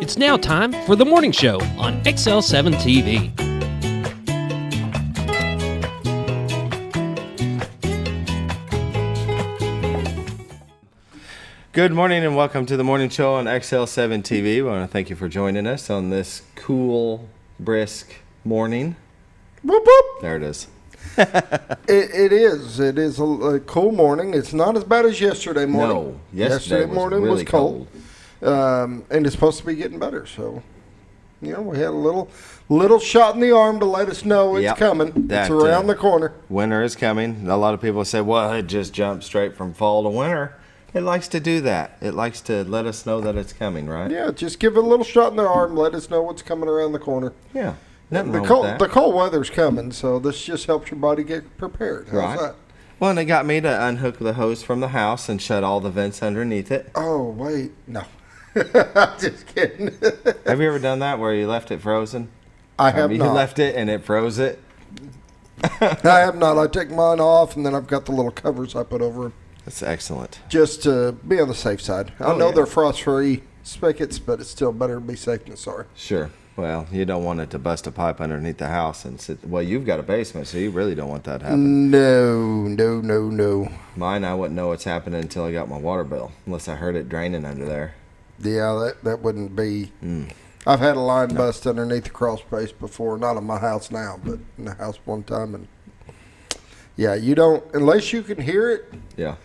It's now time for the morning show on XL7-TV. Good morning and welcome to the morning show on XL7-TV. We want to thank you for joining us on this cool, brisk morning. Whoop, whoop. There it is. It is. It is a cool morning. It's not as bad as yesterday morning. No, yesterday morning really was cold. And it's supposed to be getting better. So, we had a little shot in the arm to let us know it's coming. It's around the corner. Winter is coming. A lot of people say, well, it just jumped straight from fall to winter. It likes to do that. It likes to let us know that it's coming, right? Yeah, just give it a little shot in the arm. Let us know what's coming around the corner. Yeah. The cold weather's coming, so this just helps your body get prepared. How's that? Well, and they got me to unhook the hose from the house and shut all the vents underneath it. Oh, wait. No. Just kidding. Have you ever done that where you left it frozen? I have not. You left it and it froze it? I have not. I take mine off, and then I've got the little covers I put over them. That's excellent. Just to be on the safe side. I know they're frost-free spigots, but it's still better to be safe than sorry. Sure. Well, you don't want it to bust a pipe underneath the house and sit. Well, you've got a basement, so you really don't want that to happen. No. Mine, I wouldn't know what's happening until I got my water bill, unless I heard it draining under there. Yeah, that wouldn't be. I've had a line bust underneath the crawl space before, not in my house now, but in the house one time. And yeah, you don't, unless you can hear it. Yeah.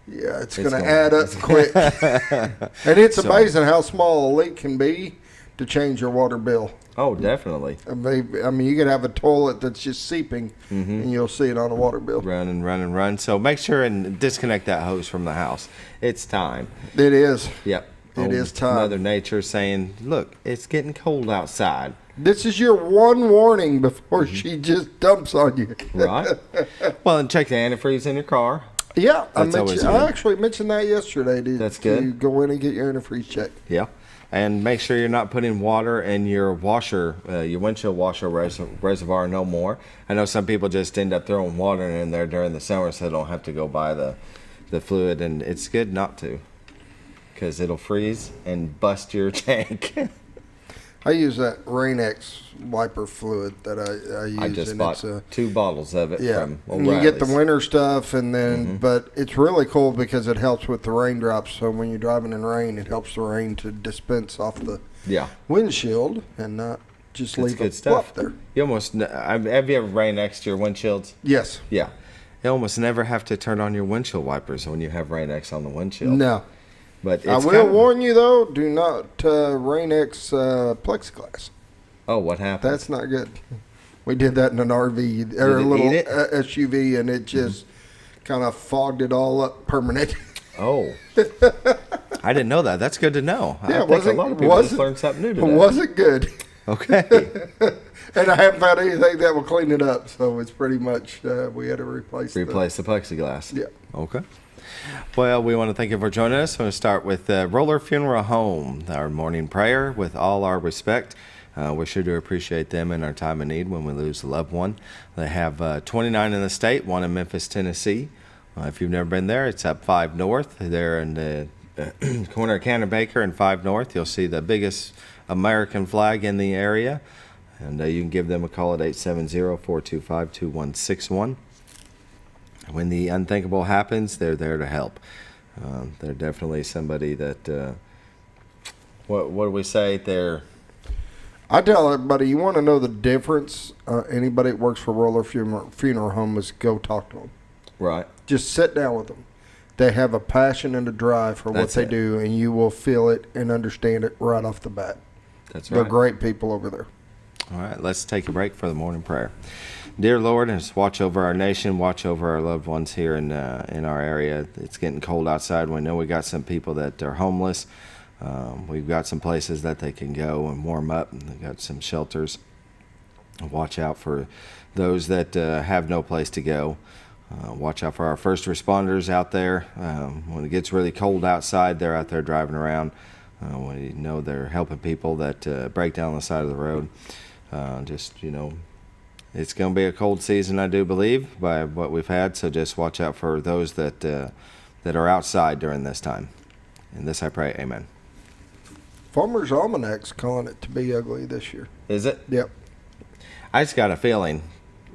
Yeah, it's going to add up quick. And it's amazing how small a leak can be to change your water bill. Oh, definitely. I mean, you could have a toilet that's just seeping, and you'll see it on a water bill. Run. So make sure and disconnect that hose from the house. It's time. It is. Yep. It is time. Mother Nature saying, look, it's getting cold outside. This is your one warning before she just dumps on you. Right. Well, and check the antifreeze in your car. Yeah, I actually mentioned that yesterday. That's good. To go in and get your antifreeze checked. Yeah. And make sure you're not putting water in your washer, your windshield washer reservoir no more. I know some people just end up throwing water in there during the summer so they don't have to go buy the fluid. And it's good not to, because it'll freeze and bust your tank. I use that Rain-X wiper fluid that I use. I just bought 2 bottles of it from You O'Reilly's. get the winter stuff, and then but it's really cool because it helps with the raindrops. So when you're driving in rain, it helps the rain to dispense off the windshield and not just leave it fluff there. You almost have you ever Rain-X'd your windshields? Yes. Yeah. You almost never have to turn on your windshield wipers when you have Rain-X on the windshield. No. But I will warn you, though, do not Rain-X plexiglass. Oh, what happened? That's not good. We did that in an RV, or a little SUV, and it just kind of fogged it all up permanent. Oh. I didn't know that. That's good to know. Yeah, I think a lot of people just learned something new today. It wasn't good. Okay. And I haven't found anything that will clean it up, so it's pretty much we had to replace the plexiglass. Yeah. Okay. Well, we want to thank you for joining us. We're going to start with Roller Funeral Home, our morning prayer with all our respect. We sure do appreciate them in our time of need when we lose a loved one. They have 29 in the state, 1 in Memphis, Tennessee. If you've never been there, it's up 5 North. They're in the corner of Cannon Baker and 5 North. You'll see the biggest American flag in the area. And you can give them a call at 870-425-2161. When the unthinkable happens, they're there to help. They're definitely somebody that, what do we say? I tell everybody, you want to know the difference, anybody that works for Roller Funeral Home is go talk to them. Right. Just sit down with them. They have a passion and a drive for what they do, and you will feel it and understand it right off the bat. That's right. They're great people over there. All right, let's take a break for the morning prayer. Dear Lord, just watch over our nation, watch over our loved ones here in our area. It's getting cold outside. We know we got some people that are homeless. We've got some places that they can go and warm up. We've got some shelters. Watch out for those that have no place to go. Watch out for our first responders out there. When it gets really cold outside, they're out there driving around. We know they're helping people that break down the side of the road. It's going to be a cold season, I do believe, by what we've had. So just watch out for those that are outside during this time. In this I pray, amen. Farmer's Almanac's calling it to be ugly this year. Is it? Yep. I just got a feeling.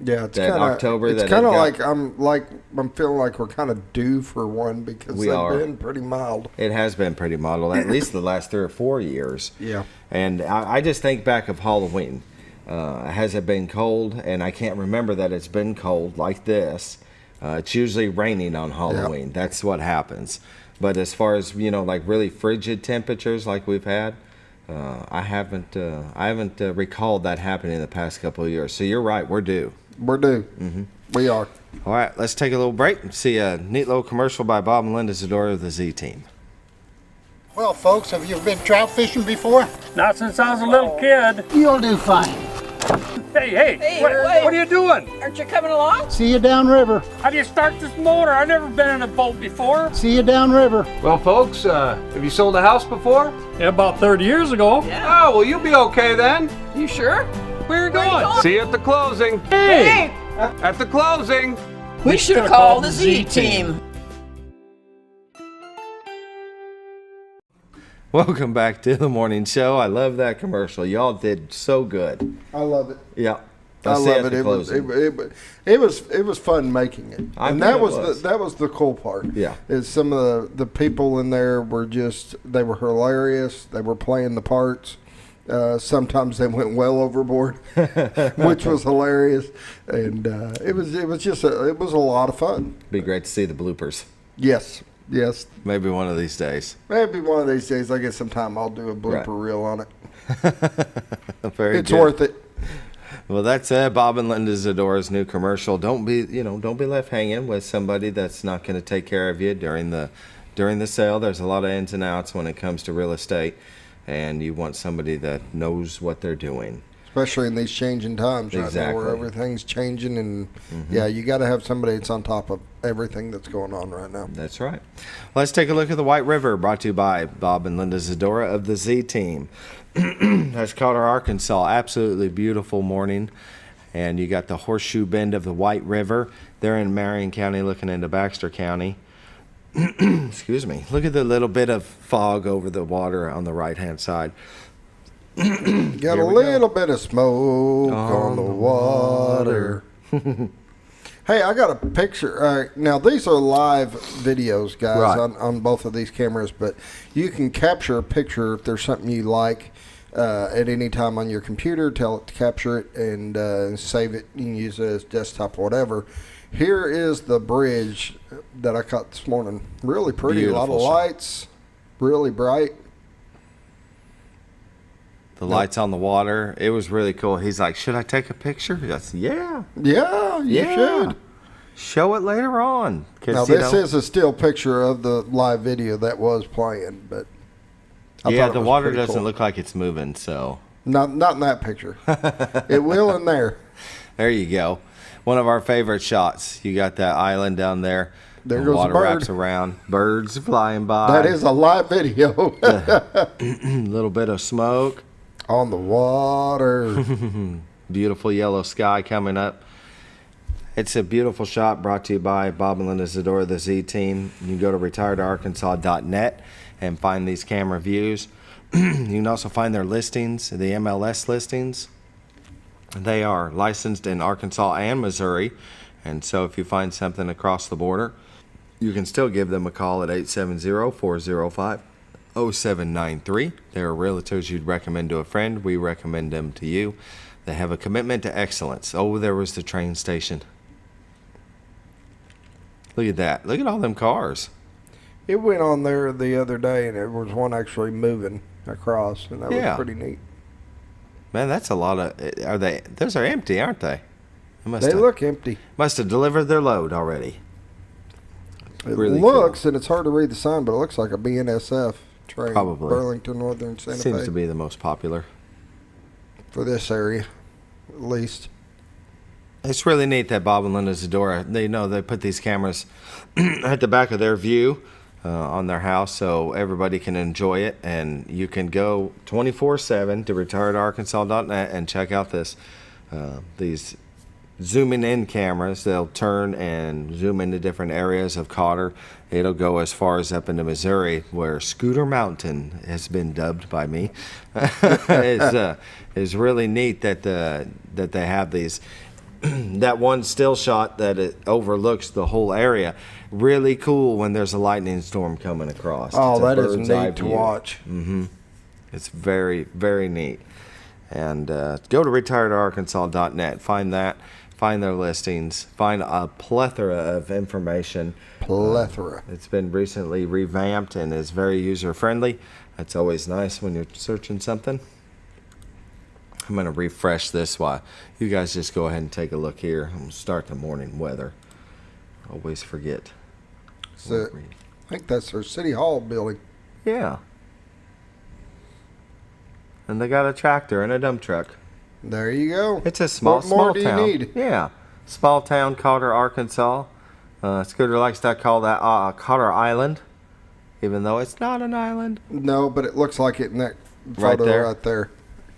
Yeah, it's kind of October. It's kind of like I'm feeling like we're kind of due for one because they've been pretty mild. It has been pretty mild, at least the last 3 or 4 years. Yeah. And I just think back of Halloween. Has it been cold? And I can't remember that it's been cold like this. It's usually raining on Halloween. Yep. That's what happens. But as far as like really frigid temperatures like we've had. I haven't recalled that happening in the past couple of years. So you're right, we're due. We're due. Mm-hmm. We are. All right, let's take a little break and see a neat little commercial by Bob and Linda Zadora of the Z-Team. Well, folks, have you been trout fishing before? Not since I was a little kid. You'll do fine. Hey, what are you doing? Aren't you coming along? See you downriver. How do you start this motor? I've never been in a boat before. See you downriver. Well, folks, have you sold a house before? Yeah, about 30 years ago. Yeah. Oh, well, you'll be okay then. You sure? Where are you going? See you at the closing. Hey! At the closing. We should call the Z-Team. Welcome back to the morning show. I love that commercial. Y'all did so good. I love it. Yeah. I love it. It was fun making it, and that was the cool part. Yeah, is some of the people in there were they were hilarious. They were playing the parts. Sometimes they went well overboard, which was hilarious, and it was a lot of fun. Be great to see the bloopers. Yes. Maybe one of these days. Maybe one of these days. I guess sometime I'll do a blooper reel on it. It's good. Worth it. Well, that's Bob and Linda Zadora's new commercial. Don't be left hanging with somebody that's not going to take care of you during the sale. There's a lot of ins and outs when it comes to real estate, and you want somebody that knows what they're doing. Especially in these changing times right now where everything's changing, and you got to have somebody that's on top of everything that's going on right now. That's right. Let's take a look at the White River, brought to you by Bob and Linda Zadora of the Z-Team. That's Carter, Arkansas. Absolutely beautiful morning. And you got the horseshoe bend of the White River. They're in Marion County looking into Baxter County. Excuse me. Look at the little bit of fog over the water on the right-hand side. Got a little bit of smoke on the water. Hey, I got a picture. Now, these are live videos, guys, on both of these cameras, but you can capture a picture if there's something you like at any time on your computer. Tell it to capture it and save it. You can use it as desktop or whatever. Here is the bridge that I caught this morning. Really pretty. Beautiful. A lot of lights. Really bright. The lights on the water. It was really cool. He's like, should I take a picture? Yes. Yeah. Yeah, you should. Show it later on. Now, this is a still picture of the live video that was playing, but the water doesn't look like it's moving, so. Not in that picture. It will in there. There you go. One of our favorite shots. You got that island down there. There goes water a bird. Wraps around. Birds flying by. That is a live video. Little bit of smoke. On the water. Beautiful yellow sky coming up. It's a beautiful shot brought to you by Bob and Linda Zadora, the Z-Team. You can go to retiredarkansas.net and find these camera views. You can also find their listings, the MLS listings. They are licensed in Arkansas and Missouri. And so if you find something across the border, you can still give them a call at 870-405-0793. They're realtors you'd recommend to a friend. We recommend them to you. They have a commitment to excellence. Oh, there was the train station. Look at that. Look at all them cars. It went on there the other day, and there was one actually moving across, and that was pretty neat. Man, that's a lot of... Those are empty, aren't they? They look empty. Must have delivered their load already. It really looks, cool. And it's hard to read the sign, but it looks like a BNSF train. Probably. Burlington, Northern Santa Fe. Seems to be the most popular. For this area, at least. It's really neat that Bob and Linda Zadora, they put these cameras at the back of their view on their house so everybody can enjoy it. And you can go 24/7 to retiredarkansas.net and check out these zooming in cameras. They'll turn and zoom into different areas of Cotter. It'll go as far as up into Missouri, where Scooter Mountain has been dubbed by me. It's really neat that they have these. That one still shot that it overlooks the whole area. Really cool when there's a lightning storm coming across. Oh, that is neat to watch. It's very, very neat. And go to retiredarkansas.net. Find that. Find their listings. Find a plethora of information. It's been recently revamped and is very user-friendly. That's always nice when you're searching something. I'm going to refresh this while you guys just go ahead and take a look here. I'm going to start the morning weather. Always forget. So, I think that's their City Hall building. Yeah. And they got a tractor and a dump truck. There you go. It's a small town. What more do you need? Yeah. Small town, Cotter, Arkansas. Scooter likes to call that Cotter Island, even though it's not an island. No, but it looks like it in that photo right there.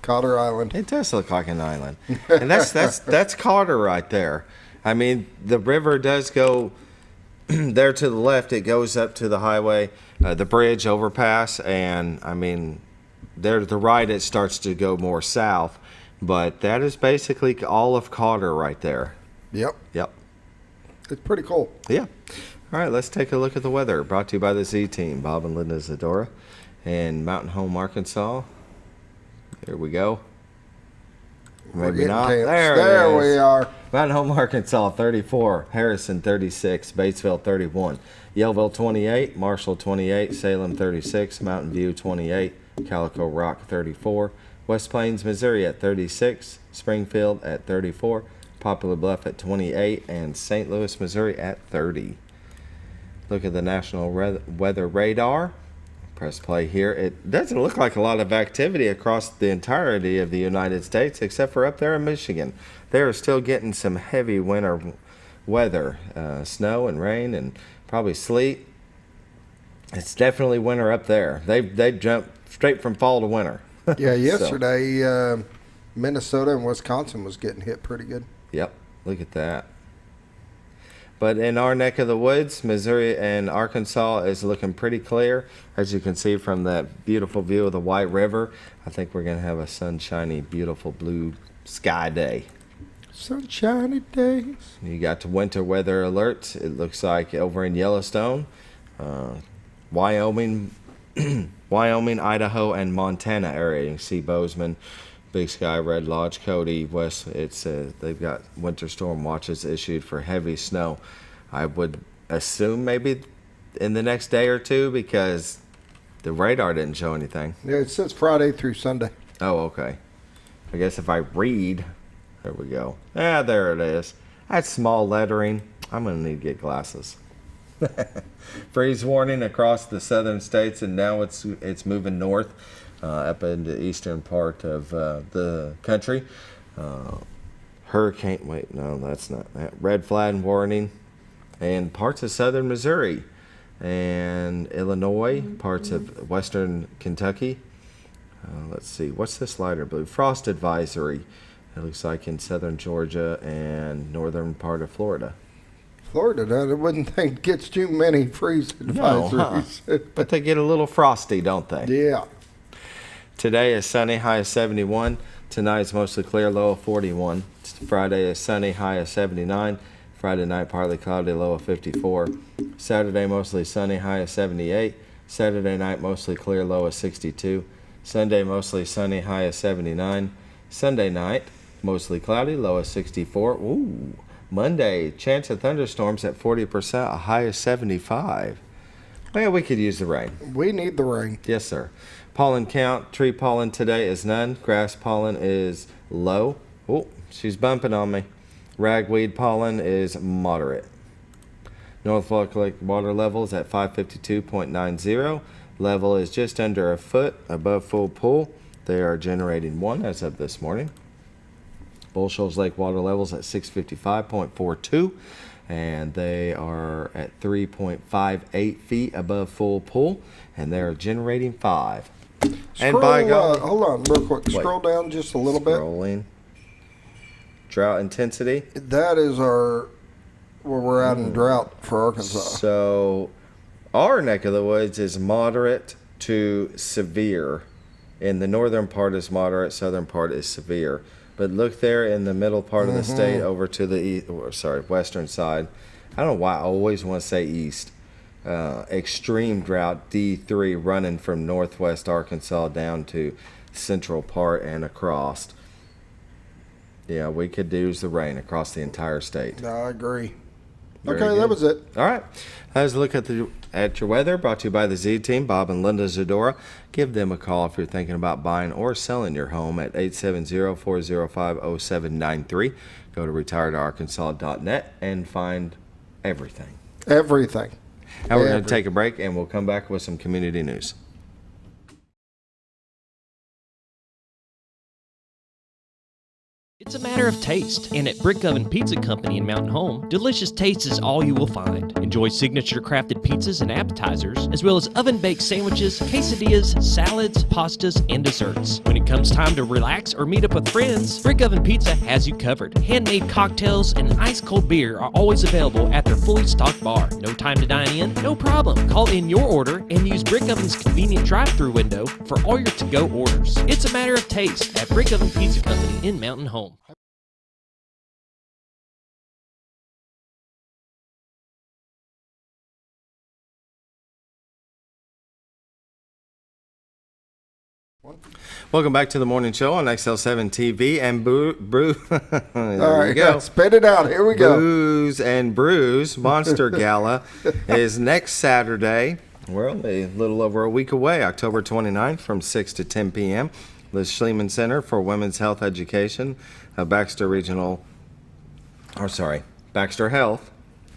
Cotter Island. It does look like an island. And that's Cotter right there. I mean, the river does go there to the left. It goes up to the highway, the bridge overpass, and I mean, there to the right it starts to go more south. But that is basically all of Cotter right there. Yep. It's pretty cool. Yeah. All right, let's take a look at the weather. Brought to you by the Z-Team, Bob and Linda Zadora, in Mountain Home, Arkansas. Here we go. Maybe not. There we are. Mountain Home, Arkansas, 34. Harrison, 36. Batesville, 31. Yellville, 28. Marshall, 28. Salem, 36. Mountain View, 28. Calico Rock, 34. West Plains, Missouri at 36. Springfield at 34. Poplar Bluff at 28. And St. Louis, Missouri at 30. Look at the National Weather Radar. Press play here. It doesn't look like a lot of activity across the entirety of the United States, except for up there in Michigan. They are still getting some heavy winter weather, snow and rain and probably sleet. It's definitely winter up there. They jumped straight from fall to winter. Yeah, yesterday Minnesota and Wisconsin was getting hit pretty good. Yep, look at that. But in our neck of the woods, Missouri and Arkansas is looking pretty clear. As you can see from that beautiful view of the White River, I think we're going to have a sunshiny, beautiful blue sky day. Sunshiny days. You got the winter weather alerts. It looks like over in Yellowstone, Wyoming, Idaho, and Montana area. You can see Bozeman, Big Sky, Red Lodge, Cody, West. They've got winter storm watches issued for heavy snow. I would assume maybe in the next day or two because the radar didn't show anything. Yeah, it says Friday through Sunday. Oh, okay. I guess if I read, there we go. There it is. That's small lettering. I'm going to need to get glasses. Freeze warning across the southern states, and now it's moving north. Up in the eastern part of the country. Hurricane, wait, no, that's not that. Red flag warning. And parts of southern Missouri and Illinois, parts of western Kentucky. Let's see, what's this lighter blue? Frost advisory. It looks like in southern Georgia and northern part of Florida. Florida, I wouldn't think gets too many freeze advisories. No, but they get a little frosty, don't they? Yeah. Today is sunny, high of 71. Tonight is mostly clear, low of 41. Friday is sunny, high of 79. Friday night, partly cloudy, low of 54. Saturday, mostly sunny, high of 78. Saturday night, mostly clear, low of 62. Sunday, mostly sunny, high of 79. Sunday night, mostly cloudy, low of 64. Ooh. Monday, chance of thunderstorms at 40%, a high of 75. Well, we could use the rain. We need the rain. Yes, sir. Pollen count, tree pollen today is none. Grass pollen is low. Oh, she's bumping on me. Ragweed pollen is moderate. Norfolk Lake water levels at 552.90. Level is just under a foot above full pool. They are generating 1 as of this morning. Bull Shoals Lake water levels at 655.42. And they are at 3.58 feet above full pool. And they are generating 5. Hold on real quick. Scroll down just a little bit. Scrolling. drought intensity? That is where we're at in drought for Arkansas. So our neck of the woods is moderate to severe. In the northern part is moderate, southern part is severe. But look there in the middle part of the state over to the western side. I don't know why I always want to say east. Extreme drought, D3, running from northwest Arkansas down to central part and across. Yeah, we could use the rain across the entire state. I agree. Very Okay, good. that was it. All right. Let's look at your weather, brought to you by the Z Team, Bob and Linda Zadora. Give them a call if you're thinking about buying or selling your home at 870-405-0793. Go to retiredarkansas.net and find everything. Everything. Now we're going to take a break, and we'll come back with some community news. It's a matter of taste, and at Brick Oven Pizza Company in Mountain Home, delicious taste is all you will find. Enjoy signature crafted pizzas and appetizers, as well as oven-baked sandwiches, quesadillas, salads, pastas, and desserts. When it comes time to relax or meet up with friends, Brick Oven Pizza has you covered. Handmade cocktails and ice-cold beer are always available at their fully stocked bar. No time to dine in? No problem. Call in your order and use Brick Oven's convenient drive-thru window for all your to-go orders. It's a matter of taste at Brick Oven Pizza Company in Mountain Home. Welcome back to the morning show on XL7-TV and Brew. All right, go. Spit it out. Here we go. Booze and Brews Monster Gala is next Saturday. We're only a little over a week away, October 29th from 6 to 10 p.m. The Schliemann Center for Women's Health Education, Baxter Health.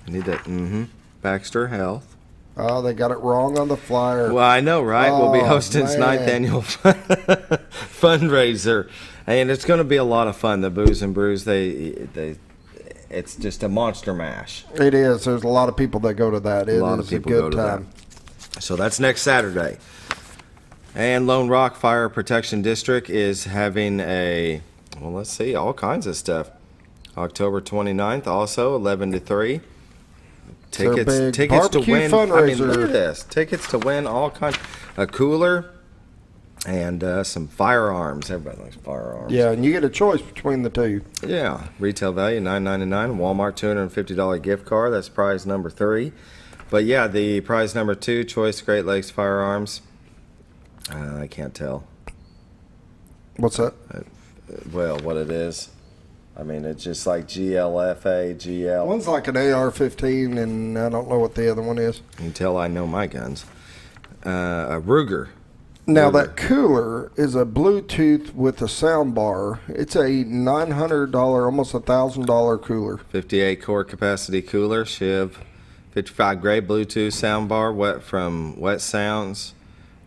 I need that. Baxter Health. Oh, they got it wrong on the flyer. Well, I know, right? We'll be hosting its 9th annual fundraiser, and it's going to be a lot of fun. The Booze and Brews, it's just a monster mash. It is. There's a lot of people that go to that. It is a good time. So that's next Saturday. And Lone Rock Fire Protection District is having all kinds of stuff. October 29th, also 11 to 3. Tickets to win. Fundraiser. I mean, look at this. Tickets to win all kinds. A cooler and some firearms. Everybody likes firearms. Yeah, and you get a choice between the two. Yeah. Retail value $9.99. Walmart $250 gift card. That's prize number 3. But yeah, the prize number 2, Choice Great Lakes Firearms. I can't tell. What's that? What it is. I mean, it's just like GLFA, GL. One's like an AR-15, and I don't know what the other one is. You can tell I know my guns. A Ruger. Now, that cooler is a Bluetooth with a sound bar. It's a $900, almost $1,000 cooler. 58 core capacity cooler, Shiv. 55 grade Bluetooth sound bar, wet sounds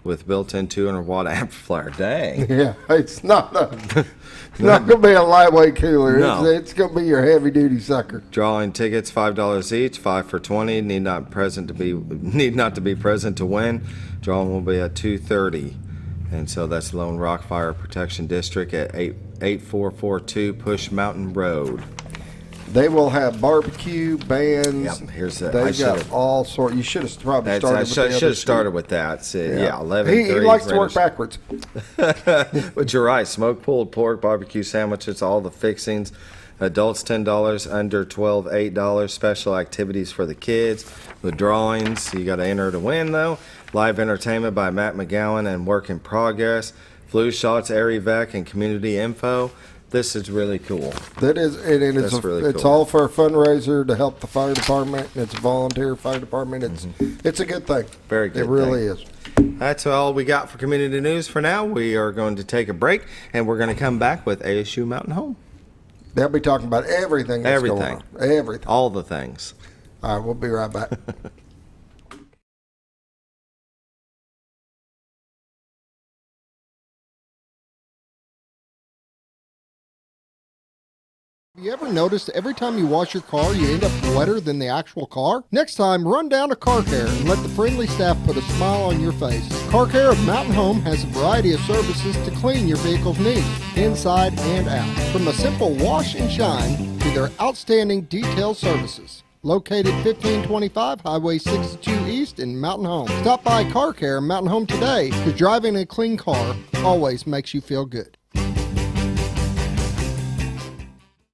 with built-in 200-watt amplifier. Dang. Yeah, it's not going to be a lightweight cooler. No. It's going to be your heavy-duty sucker. Drawing tickets, $5 each, 5 for 20. Need not to be present to win. Drawing will be at 2:30, and so that's Lone Rock Fire Protection District at 8442 Push Mountain Road. They will have barbecue, bands. Yep, here's that. They got all sorts. You should have probably started with that. I should have started with that. So, yeah 11. He likes to work backwards. But you're right. Smoked pulled pork, barbecue sandwiches, all the fixings. Adults $10, under 12 $8. Special activities for the kids. The drawings, you got to enter to win though. Live entertainment by Matt McGowan and Work in Progress. Flu shots, air evac, and community info. This is really cool. That is, it's all for a fundraiser to help the fire department. It's a volunteer fire department. It's a good thing. Very good. It really is. That's all we got for community news for now. We are going to take a break, and we're going to come back with ASU Mountain Home. They'll be talking about everything that's going on. Everything. All the things. All right, we'll be right back. Have you ever noticed every time you wash your car, you end up wetter than the actual car? Next time, run down to Car Care and let the friendly staff put a smile on your face. Car Care of Mountain Home has a variety of services to clean your vehicle's needs, inside and out. From a simple wash and shine to their outstanding detailed services. Located 1525 Highway 62 East in Mountain Home. Stop by Car Care Mountain Home today, because driving a clean car always makes you feel good.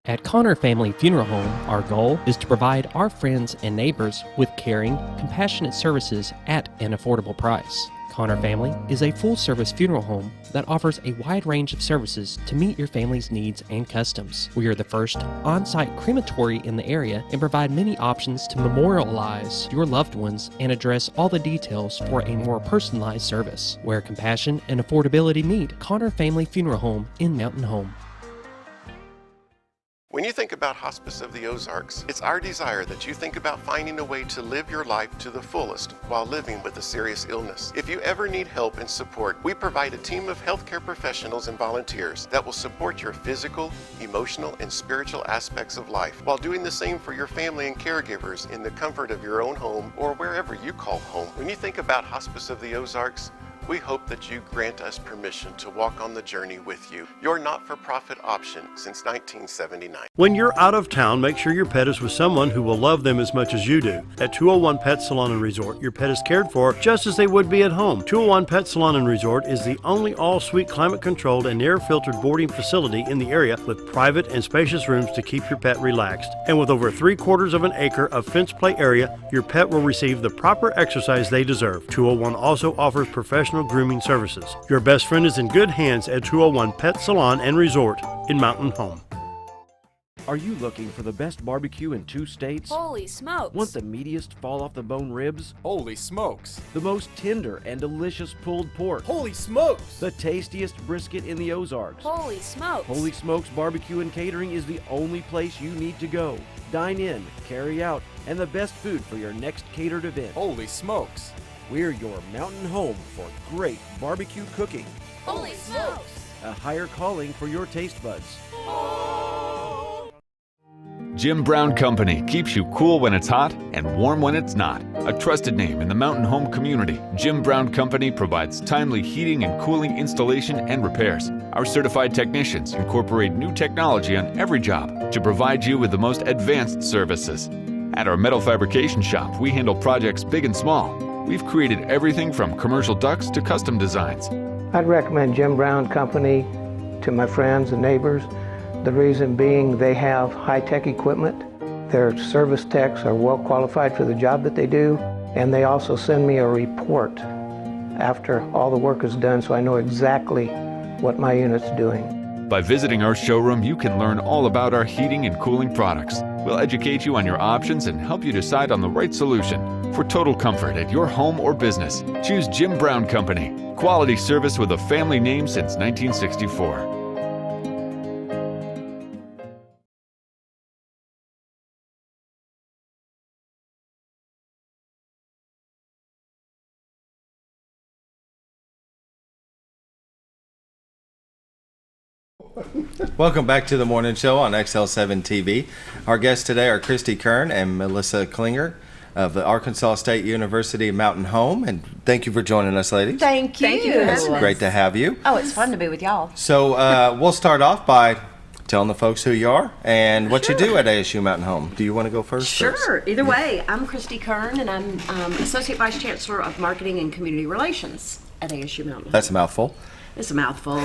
At Connor Family Funeral Home, our goal is to provide our friends and neighbors with caring, compassionate services at an affordable price. Connor Family is a full-service funeral home that offers a wide range of services to meet your family's needs and customs. We are the first on-site crematory in the area and provide many options to memorialize your loved ones and address all the details for a more personalized service. Where compassion and affordability meet, Connor Family Funeral Home in Mountain Home. When you think about Hospice of the Ozarks, it's our desire that you think about finding a way to live your life to the fullest while living with a serious illness. If you ever need help and support, we provide a team of healthcare professionals and volunteers that will support your physical, emotional, and spiritual aspects of life while doing the same for your family and caregivers in the comfort of your own home or wherever you call home. When you think about Hospice of the Ozarks, we hope that you grant us permission to walk on the journey with you. Your not-for-profit option since 1979. When you're out of town, make sure your pet is with someone who will love them as much as you do. At 201 Pet Salon and Resort, your pet is cared for just as they would be at home. 201 Pet Salon and Resort is the only all-suite climate-controlled and air-filtered boarding facility in the area with private and spacious rooms to keep your pet relaxed. And with over 3/4 of an acre of fenced play area, your pet will receive the proper exercise they deserve. 201 also offers professional grooming services. Your best friend is in good hands at 201 Pet Salon and Resort in Mountain Home. Are you looking for the best barbecue in 2 states? Holy smokes! Want the meatiest fall-off-the-bone ribs? Holy smokes! The most tender and delicious pulled pork? Holy smokes! The tastiest brisket in the Ozarks? Holy smokes! Holy Smokes Barbecue and Catering is the only place you need to go. Dine in, carry out, and the best food for your next catered event. Holy smokes! We're your mountain home for great barbecue cooking. Holy smokes! A higher calling for your taste buds. Jim Brown Company keeps you cool when it's hot and warm when it's not. A trusted name in the mountain home community, Jim Brown Company provides timely heating and cooling installation and repairs. Our certified technicians incorporate new technology on every job to provide you with the most advanced services. At our metal fabrication shop, we handle projects big and small. We've created everything from commercial ducts to custom designs. I'd recommend Jim Brown Company to my friends and neighbors. The reason being they have high-tech equipment. Their service techs are well qualified for the job that they do, and they also send me a report after all the work is done so I know exactly what my unit's doing. By visiting our showroom, you can learn all about our heating and cooling products. We'll educate you on your options and help you decide on the right solution. For total comfort at your home or business, choose Jim Brown Company. Quality service with a family name since 1964. Welcome back to the morning show on XL7-TV. Our guests today are Christy Keirn and Melissa Klinger of the Arkansas State University Mountain Home. And thank you for joining us, ladies. Thank you. Thank you for having us. Great to have you. Oh, it's fun to be with y'all. So we'll start off by telling the folks who you are and what you do at ASU Mountain Home. Do you want to go first? Sure. Either way, I'm Christy Keirn, and I'm Associate Vice Chancellor of Marketing and Community Relations at ASU Mountain Home. That's a mouthful. It's a mouthful.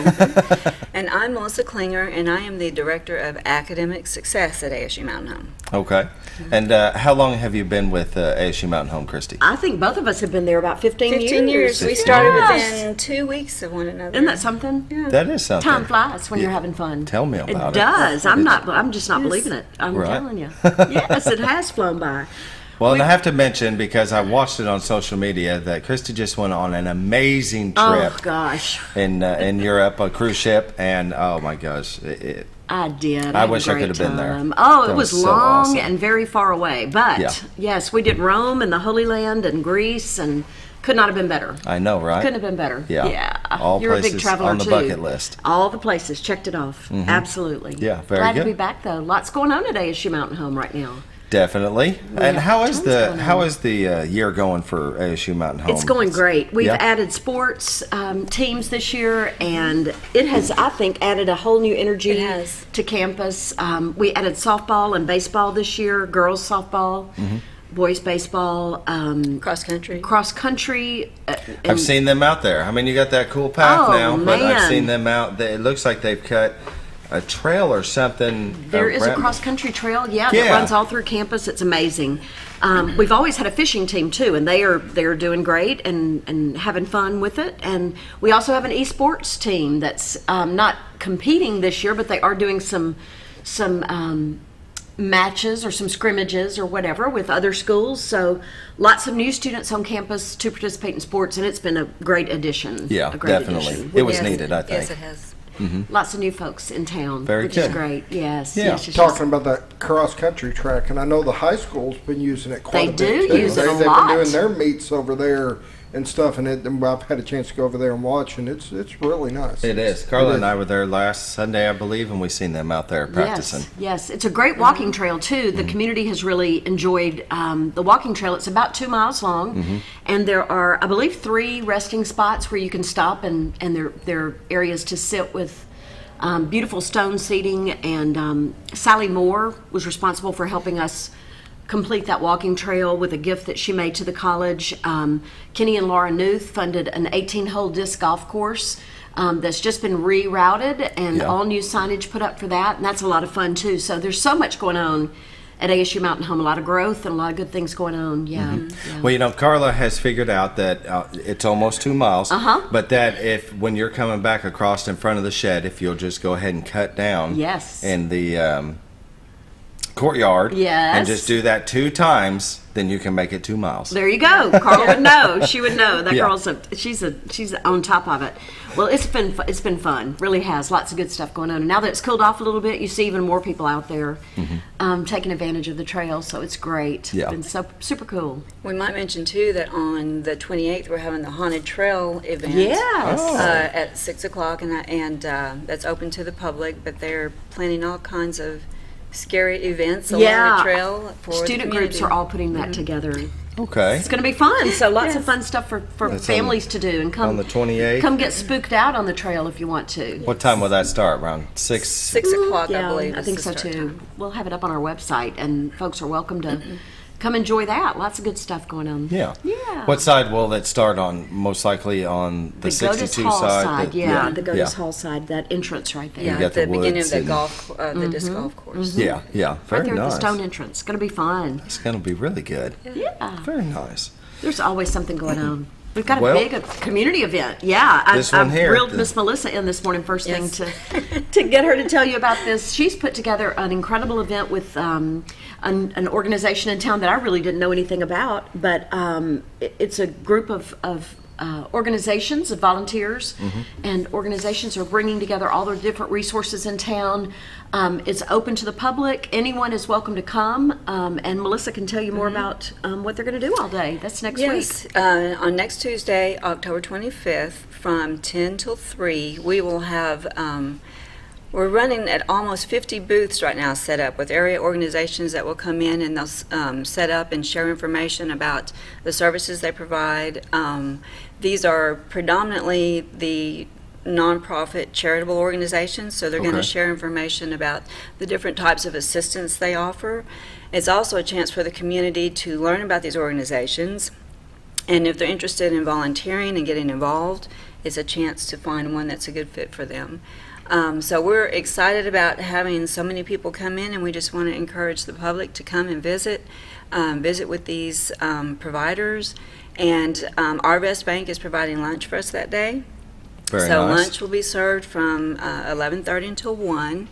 And I'm Melissa Klinger, and I am the Director of Academic Success at ASU Mountain Home. Okay. And how long have you been with ASU Mountain Home, Christy? I think both of us have been there about 15 years. 15 years. We started within 2 weeks of one another. Isn't that something? Yeah. That is something. Time flies when you're having fun. Tell me about it. It does. I'm just not believing it. I'm right. telling you. Yes, it has flown by. Well, and I have to mention, because I watched it on social media, that Christy just went on an amazing trip. Oh, gosh. In Europe, a cruise ship, and oh my gosh, I did. I wish I could have been there. Oh, That it was was so long awesome. and very far away. But Yeah. yes, we did Rome and the Holy Land and Greece, and could not have been better. I know, right? Couldn't have been better. Yeah. All You're a places big traveler on the too. bucket list. All the places, checked it off. Mhm. Absolutely. Yeah, very Glad good. to be back though. Lots going on at ASU Mountain Home right now. Definitely. We And have how is tons the going on. how is the year going for ASU Mountain Home? It's going great. We've Yeah? added sports teams this year, and it has, I think, added a whole new energy to campus. We added softball and baseball this year, girls softball, boys baseball, cross country. I've seen them out there. I mean, you got that cool path Oh, now, but I've man. seen them out. It looks like they've cut a trail or something. There is a around- cross country trail, that Yeah. runs all through campus. It's amazing. We've always had a fishing team too, and they're doing great and having fun with it. And we also have an esports team that's not competing this year, but they are doing some matches or some scrimmages or whatever with other schools. So lots of new students on campus to participate in sports, and it's been a great addition. Yeah, a great definitely. addition. It was needed, I think. Yes, it has. Lots of new folks in town, Very which is good. great. Yes, Yeah. yes, yes, Talking about that cross country track, and I know the high school's been using it quite They a bit. do too. use it a They've lot. been doing their meets over there and stuff, and I've had a chance to go over there and watch, and it's really nice. It is. Carla and I were there last Sunday, I believe, and we seen them out there practicing. Yes, it's a great walking trail too. The community has really enjoyed the walking trail. It's about 2 miles long, and there are, I believe, 3 resting spots where you can stop, and there are areas to sit with beautiful stone seating. And Sally Moore was responsible for helping us complete that walking trail with a gift that she made to the college. Kenny and Laura Newth funded an 18-hole disc golf course that's just been rerouted, and all new signage put up for that, and that's a lot of fun too. So there's so much going on at ASU Mountain Home, a lot of growth and a lot of good things going on. Yeah. Well, you know, Carla has figured out that it's almost 2 miles, but that if when you're coming back across in front of the shed, if you'll just go ahead and cut down in the courtyard and just do that 2 times, then you can make it 2 miles. There you go. Carla would know. She would know. That Yeah. girl's she's on top of it. Well, it's been fun. Really has. Lots of good stuff going on. And now that it's cooled off a little bit, you see even more people out there taking advantage of the trail. So it's great. Yeah. It's been super cool. We might mention too that on the 28th we're having the Haunted Trail event. Yes. At 6 o'clock, and that's open to the public. But they're planning all kinds of scary events along the trail. For Student the groups community. are all putting that together. Okay. It's going to be fun. So lots of fun stuff for That's families to do, and come on the 28th. Come get spooked out on the trail if you want to. What time will that start? Around 6? 6 o'clock, Yeah, I believe. I is think the so start too. time. We'll have it up on our website, and folks are welcome to come enjoy that. Lots of good stuff going on. Yeah. Yeah. What side will it start on? Most likely on the The 62 Godis Hall side. the Godis Hall side, that entrance right there. You Yeah, got at the the beginning of woods the and- golf, the disc golf course. Yeah, yeah. Right Very there at nice. the stone entrance. It's going to be fun. It's going to be really good. Yeah. Very nice. There's always something going on. We've got a Well, big community event. Yeah, this one here, reeled the- Miss Melissa in this morning first thing to get her to tell you about this. She's put together an incredible event with an organization in town that I really didn't know anything about, but it's a group of organizations of volunteers, and organizations are bringing together all their different resources in town. It's open to the public. Anyone is welcome to come, and Melissa can tell you more about what they're going to do all day. That's next week. On next Tuesday, October 25th, from 10 till 3, we will have, we're running at almost 50 booths right now set up with area organizations that will come in, and they'll set up and share information about the services they provide. These are predominantly the nonprofit charitable organizations, so they're going to share information about the different types of assistance they offer. It's also a chance for the community to learn about these organizations, and if they're interested in volunteering and getting involved, it's a chance to find one that's a good fit for them. So we're excited about having so many people come in, and we just want to encourage the public to come and visit with these providers. And our Best Bank is providing lunch for us that day. Very So nice. lunch will be served from 11:30 until 1.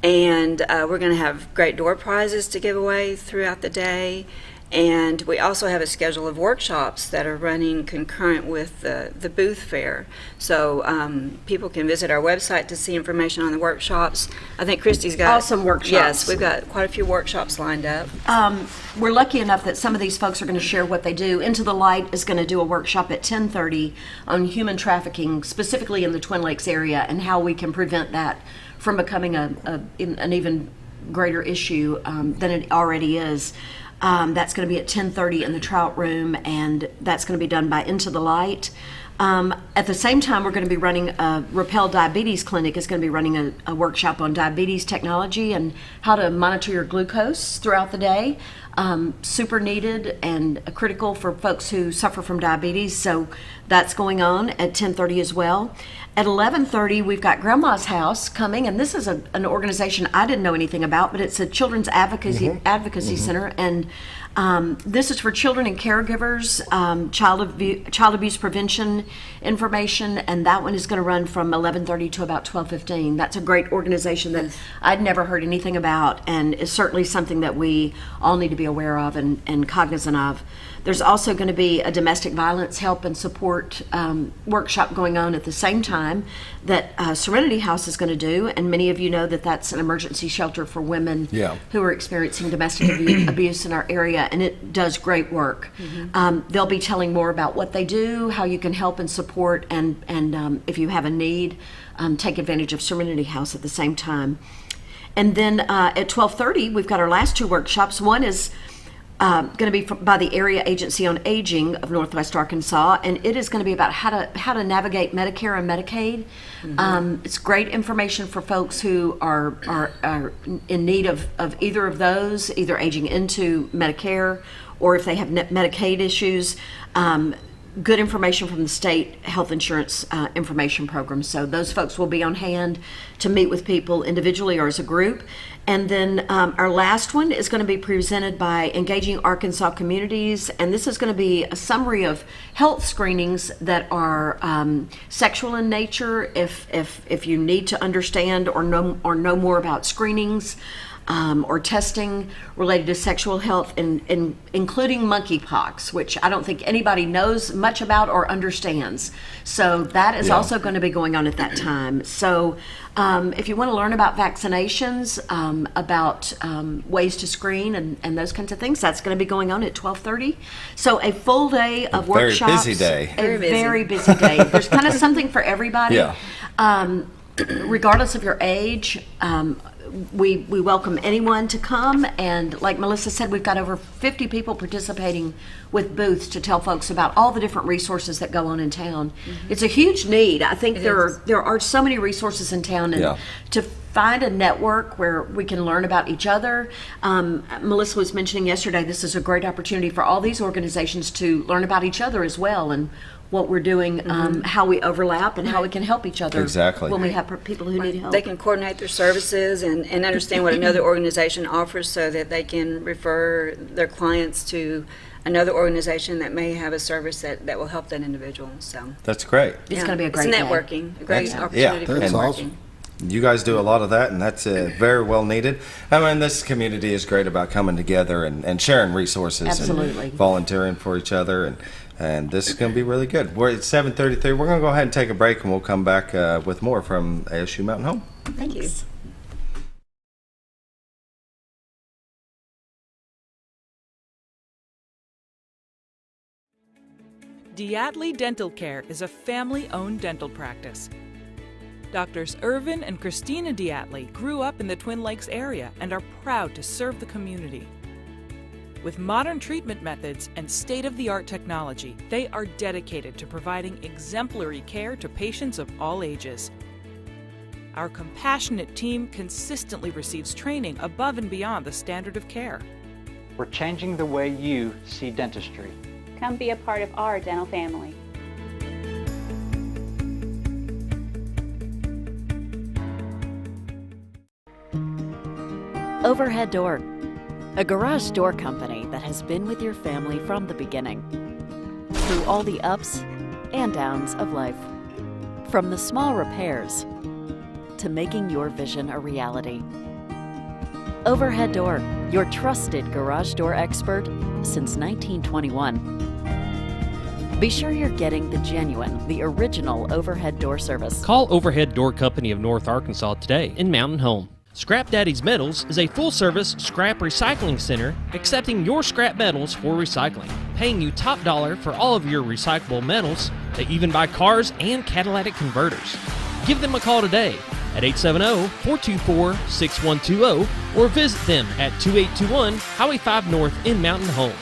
And we're going to have great door prizes to give away throughout the day. And we also have a schedule of workshops that are running concurrent with the booth fair. So people can visit our website to see information on the workshops. I think Christy's got awesome workshops. Yes, we've got quite a few workshops lined up. We're lucky enough that some of these folks are going to share what they do. Into the Light is going to do a workshop at 10:30 on human trafficking, specifically in the Twin Lakes area, and how we can prevent that from becoming an even greater issue than it already is. That's going to be at 10:30 in the Trout Room, and that's going to be done by Into the Light. At the same time, we're going to be running a Rappel Diabetes Clinic is going to be running a workshop on diabetes technology and how to monitor your glucose throughout the day. Super needed and critical for folks who suffer from diabetes. So that's going on at 10:30 as well. At 11:30, we've got Grandma's House coming, and this is an organization I didn't know anything about, but it's a children's advocacy center, and this is for children and caregivers, child abuse prevention information, and that one is going to run from 11:30 to about 12:15. That's a great organization that I'd never heard anything about, and is certainly something that we all need to be aware of and cognizant of. There's also going to be a domestic violence help and support workshop going on at the same time that Serenity House is going to do, and many of you know that that's an emergency shelter for women who are experiencing domestic abuse in our area, and it does great work. They'll be telling more about what they do, how you can help and support, and if you have a need, take advantage of Serenity House at the same time. And then at 12:30, we've got our last two workshops. One is going to be by the Area Agency on Aging of Northwest Arkansas, and it is going to be about how to navigate Medicare and Medicaid. It's great information for folks who are in need of either of those, either aging into Medicare or if they have Medicaid issues. Good information from the state health insurance information program. So those folks will be on hand to meet with people individually or as a group. And then our last one is going to be presented by Engaging Arkansas Communities, and this is going to be a summary of health screenings that are sexual in nature. If you need to understand or know more about screenings. Or testing related to sexual health, including monkeypox, which I don't think anybody knows much about or understands. So that is also going to be going on at that time. So if you want to learn about vaccinations, about ways to screen and those kinds of things, that's going to be going on at 12:30. So a full day of workshops. Very busy day. Very busy day. There's kind of something for everybody. Regardless of your age. We welcome anyone to come, and like Melissa said, we've got over 50 people participating with booths to tell folks about all the different resources that go on in town. It's a huge need. I think there are so many resources in town, and to find a network where we can learn about each other. Melissa was mentioning yesterday, this is a great opportunity for all these organizations to learn about each other as well, and what we're doing, how we overlap, and how we can help each other when we have people who need help. They can coordinate their services and understand what another organization offers so that they can refer their clients to another organization that may have a service that will help that individual. So that's great. It's going to be a great networking, a great opportunity for that's networking. Awesome. You guys do a lot of that, and that's very well needed. I mean, this community is great about coming together and sharing resources and volunteering for each other, and this is going to be really good. We're at 7:33. We're going to go ahead and take a break, and we'll come back with more from ASU Mountain Home. Thank you. Diatley Dental Care is a family-owned dental practice. Doctors Irvin and Christina Diatley grew up in the Twin Lakes area and are proud to serve the community. With modern treatment methods and state-of-the-art technology, they are dedicated to providing exemplary care to patients of all ages. Our compassionate team consistently receives training above and beyond the standard of care. We're changing the way you see dentistry. Come be a part of our dental family. Overhead Door, a garage door company that has been with your family from the beginning, through all the ups and downs of life. From the small repairs to making your vision a reality. Overhead Door, your trusted garage door expert since 1921. Be sure you're getting the genuine, the original overhead door service. Call Overhead Door Company of North Arkansas today in Mountain Home. Scrap Daddy's Metals is a full-service scrap recycling center accepting your scrap metals for recycling, paying you top dollar for all of your recyclable metals. They even buy cars and catalytic converters. Give them a call today at 870-424-6120 or visit them at 2821 Highway 5 North in Mountain Home.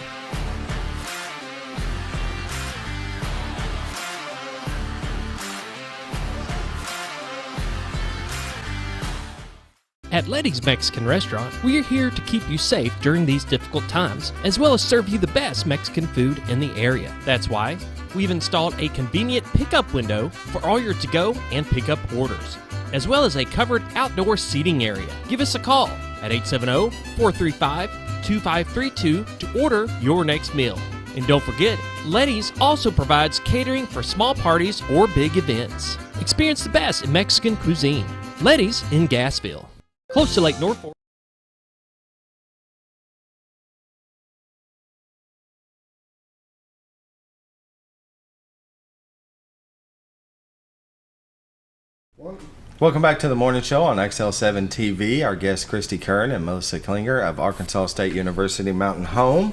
At Letty's Mexican Restaurant, we are here to keep you safe during these difficult times, as well as serve you the best Mexican food in the area. That's why we've installed a convenient pickup window for all your to-go and pickup orders, as well as a covered outdoor seating area. Give us a call at 870-435-2532 to order your next meal. And don't forget, Letty's also provides catering for small parties or big events. Experience the best in Mexican cuisine. Letty's in Gassville, close to Lake Norfolk. Welcome back to the morning show on XL7-TV. Our guests Christy Keirn and Melissa Klinger of Arkansas State University Mountain Home,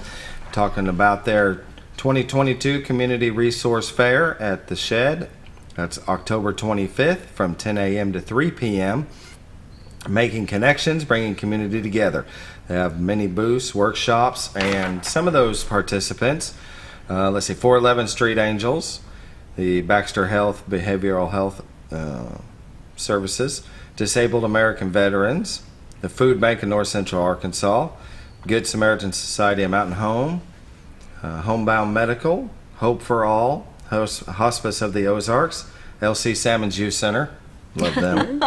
talking about their 2022 Community Resource Fair at the Shed. That's October 25th from 10 a.m. to 3 p.m. Making connections, bringing community together. They have many booths, workshops, and some of those participants, 411 Street Angels, the Baxter Health Behavioral Health Services, Disabled American Veterans, the Food Bank of North Central Arkansas, Good Samaritan Society of Mountain Home, Homebound Medical, Hope for All, Hospice of the Ozarks, LC Salmon's Youth Center, love them,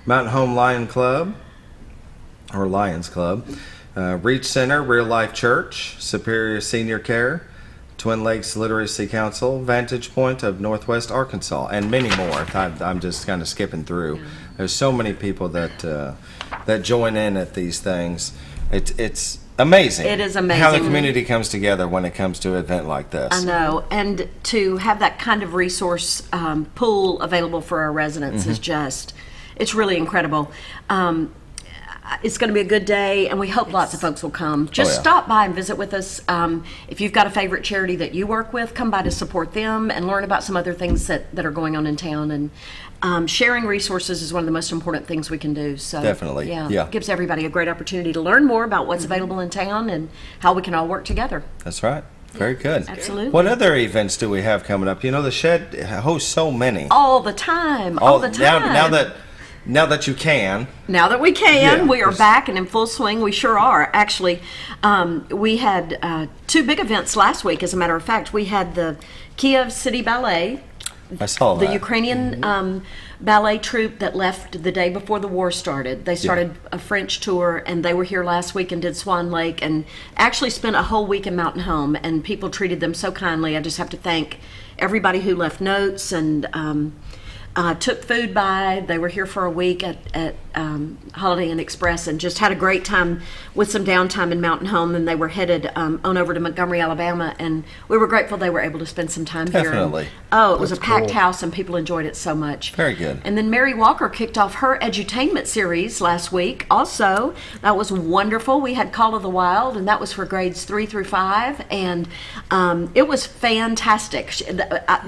Mountain Home Lions Club, Reach Center, Real Life Church, Superior Senior Care, Twin Lakes Literacy Council, Vantage Point of Northwest Arkansas, and many more. I'm just kind of skipping through. Yeah. There's so many people that join in at these things. It's amazing. It is amazing how the community comes together when it comes to an event like this. I know, and to have that kind of resource pool available for our residents is it's really incredible. It's going to be a good day, and we hope lots of folks will come. Just stop by and visit with us. If you've got a favorite charity that you work with, come by to support them and learn about some other things that are going on in town. And sharing resources is one of the most important things we can do. So definitely, it gives everybody a great opportunity to learn more about what's available in town and how we can all work together. That's right. Very good. Absolutely. What other events do we have coming up? You know, the Shed hosts so many. All the time. All the time. Now that you can. Now that we can, we are back and in full swing. We sure are. Actually, we had two big events last week, as a matter of fact. We had the Kiev City Ballet. I saw that. The Ukrainian ballet troupe that left the day before the war started. They started a French tour, and they were here last week and did Swan Lake and actually spent a whole week in Mountain Home, and people treated them so kindly. I just have to thank everybody who left notes and took food by. They were here for a week at Holiday Inn Express and just had a great time with some downtime in Mountain Home. And they were headed on over to Montgomery, Alabama, and we were grateful they were able to spend some time here. Definitely. And, it was a packed house, and people enjoyed it so much. Very good. And then Mary Walker kicked off her edutainment series last week. Also, that was wonderful. We had Call of the Wild, and that was for grades 3 through 5, and it was fantastic.